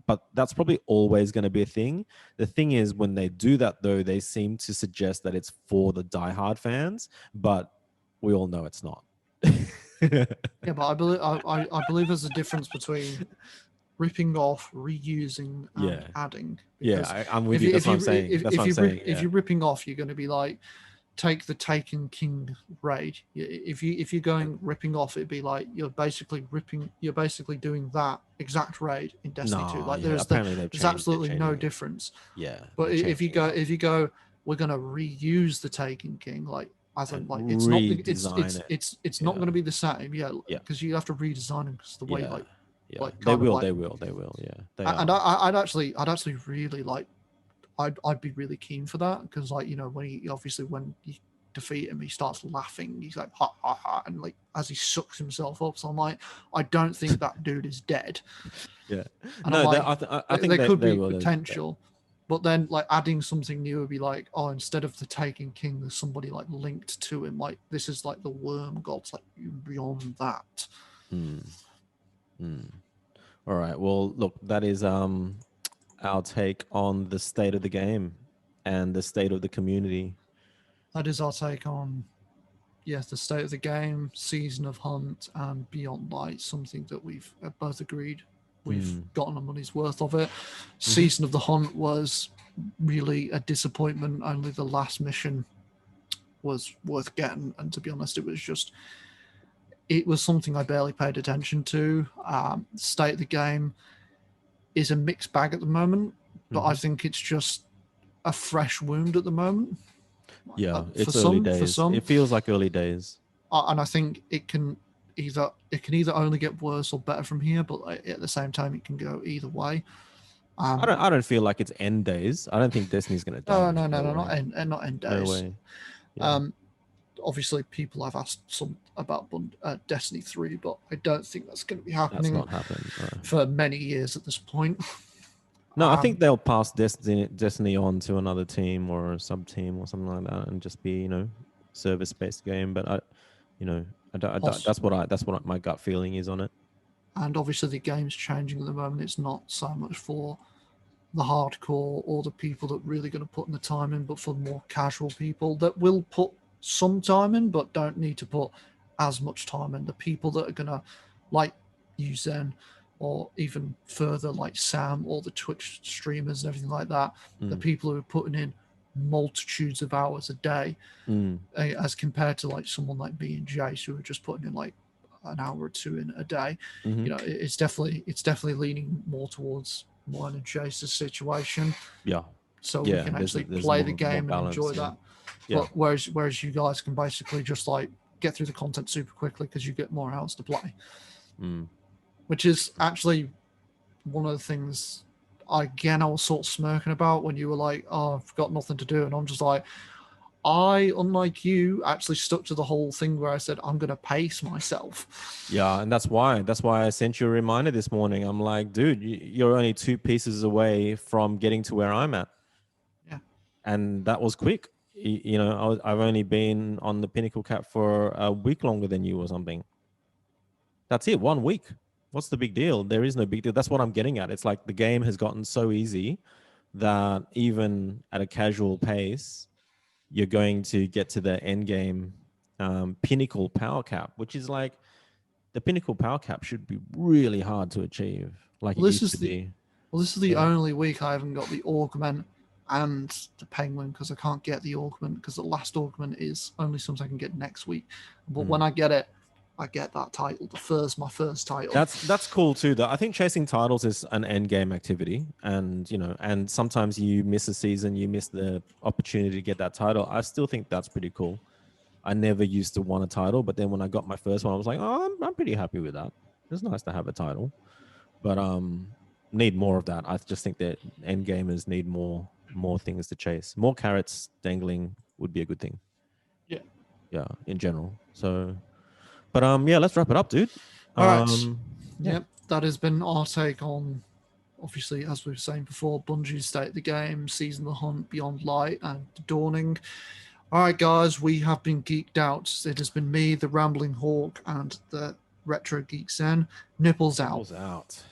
But that's probably always going to be a thing. The thing is, when they do that, though, they seem to suggest that it's for the diehard fans, but we all know it's not. Yeah, but I believe there's a difference between ripping off, reusing, and Yeah, adding. yeah, Because I'm with you. That's what I'm saying. That's what I'm saying. if Yeah, you're ripping off, you're going to be like, take the Taken King raid. If you're going ripping off, it'd be like you're basically doing that exact raid in Destiny 2. no, Like yeah. Apparently they've there's changed. They're absolutely no changing it. difference. Yeah, But they're changing it if you go, we're going to reuse the Taken King, like as in and like redesign it. it's not Yeah, going to be the same, yeah, yeah, because you have to redesign them because the way yeah, yeah. like They kind of will. like, They will. They will. Yeah, they and are. I'd actually really like, I'd be really keen for that, because like, when when you defeat him, he starts laughing, he's like ha ha ha, and like as he sucks himself up, so I'm like, I don't think that dude is dead, Yeah. and I'm No, like, I think there could they be will. potential, but then like adding something new would be like, oh, instead of the Taken King, there's somebody like linked to him, like this is like the worm gods, like beyond that. Mm, mm. All right. Well, look, that is our take on the state of the game and the state of the community. That is our take on, yes, the state of the game, Season of Hunt, and Beyond Light. Something that we've both agreed we've gotten a money's worth of it. Season of the Hunt was really a disappointment. Only the last mission was worth getting, and to be honest, it was something I barely paid attention to. The state of the game is a mixed bag at the moment, but I think it's just a fresh wound at the moment. Yeah, For it's early some, days. It feels like early days. and I think it can either only get worse or better from here, but at the same time, it can go either way. I don't feel like it's end days. I don't think Destiny's gonna die. No, way. not end No days. way. Yeah. Obviously, people have asked some about Destiny 3, but I don't think that's going to be That's happening not happening. No. for many years at this point. No, I think they'll pass Destiny on to another team or a sub team or something like that, and just be, you know, service based game. But that's what my gut feeling is on it. And obviously, the game's changing at the moment. It's not so much for the hardcore or the people that really going to put in the time in, but for more casual people that will put some time in, but don't need to put as much time in. The people that are going to, like you, Zen, or even further like Sam or the Twitch streamers and everything like that, the people who are putting in multitudes of hours a day, as compared to like someone like me and Jace who are just putting in like an hour or two in a day. You know, it's definitely leaning more towards mine and Jace's situation. Yeah. So we can actually play the game and enjoy that. Yeah. But whereas you guys can basically just like get through the content super quickly because you get more hours to play. Which is actually one of the things, again, I was sort of smirking about when you were like, oh, I've got nothing to do. And I'm just like, I, unlike you, actually stuck to the whole thing where I said, I'm going to pace myself. Yeah, and that's why I sent you a reminder this morning. I'm like, dude, you're only 2 pieces away from getting to where I'm at. Yeah. And that was quick. You know, I've only been on the Pinnacle Cap for a week longer than you or something. That's it, 1 week. What's the big deal? There is no big deal. That's what I'm getting at. It's like the game has gotten so easy that even at a casual pace, you're going to get to the end game pinnacle power cap, which is like the pinnacle power cap should be really hard to achieve. Like this is the only week I haven't got the augment and the penguin because I can't get the augment because the last augment is only something I can get next week. But when I get it, I get that title, my first title. That's cool too. Though I think chasing titles is an end game activity, and you know, and sometimes you miss a season, you miss the opportunity to get that title. I still think that's pretty cool. I never used to want a title, but then when I got my first one, I was like, oh, I'm pretty happy with that. It's nice to have a title, but need more of that. I just think that end gamers need more things to chase. More carrots dangling would be a good thing. Yeah, in general. So. But yeah, let's wrap it up, dude. All right. Yep, that has been our take on, obviously, as we were saying before, Bungie's state of the game, Season of the Hunt, Beyond Light, and Dawning. All right, guys, we have been geeked out. It has been me, the Rambling Hawk, and the Retro Geek Zen. Nipples out. Nipples out.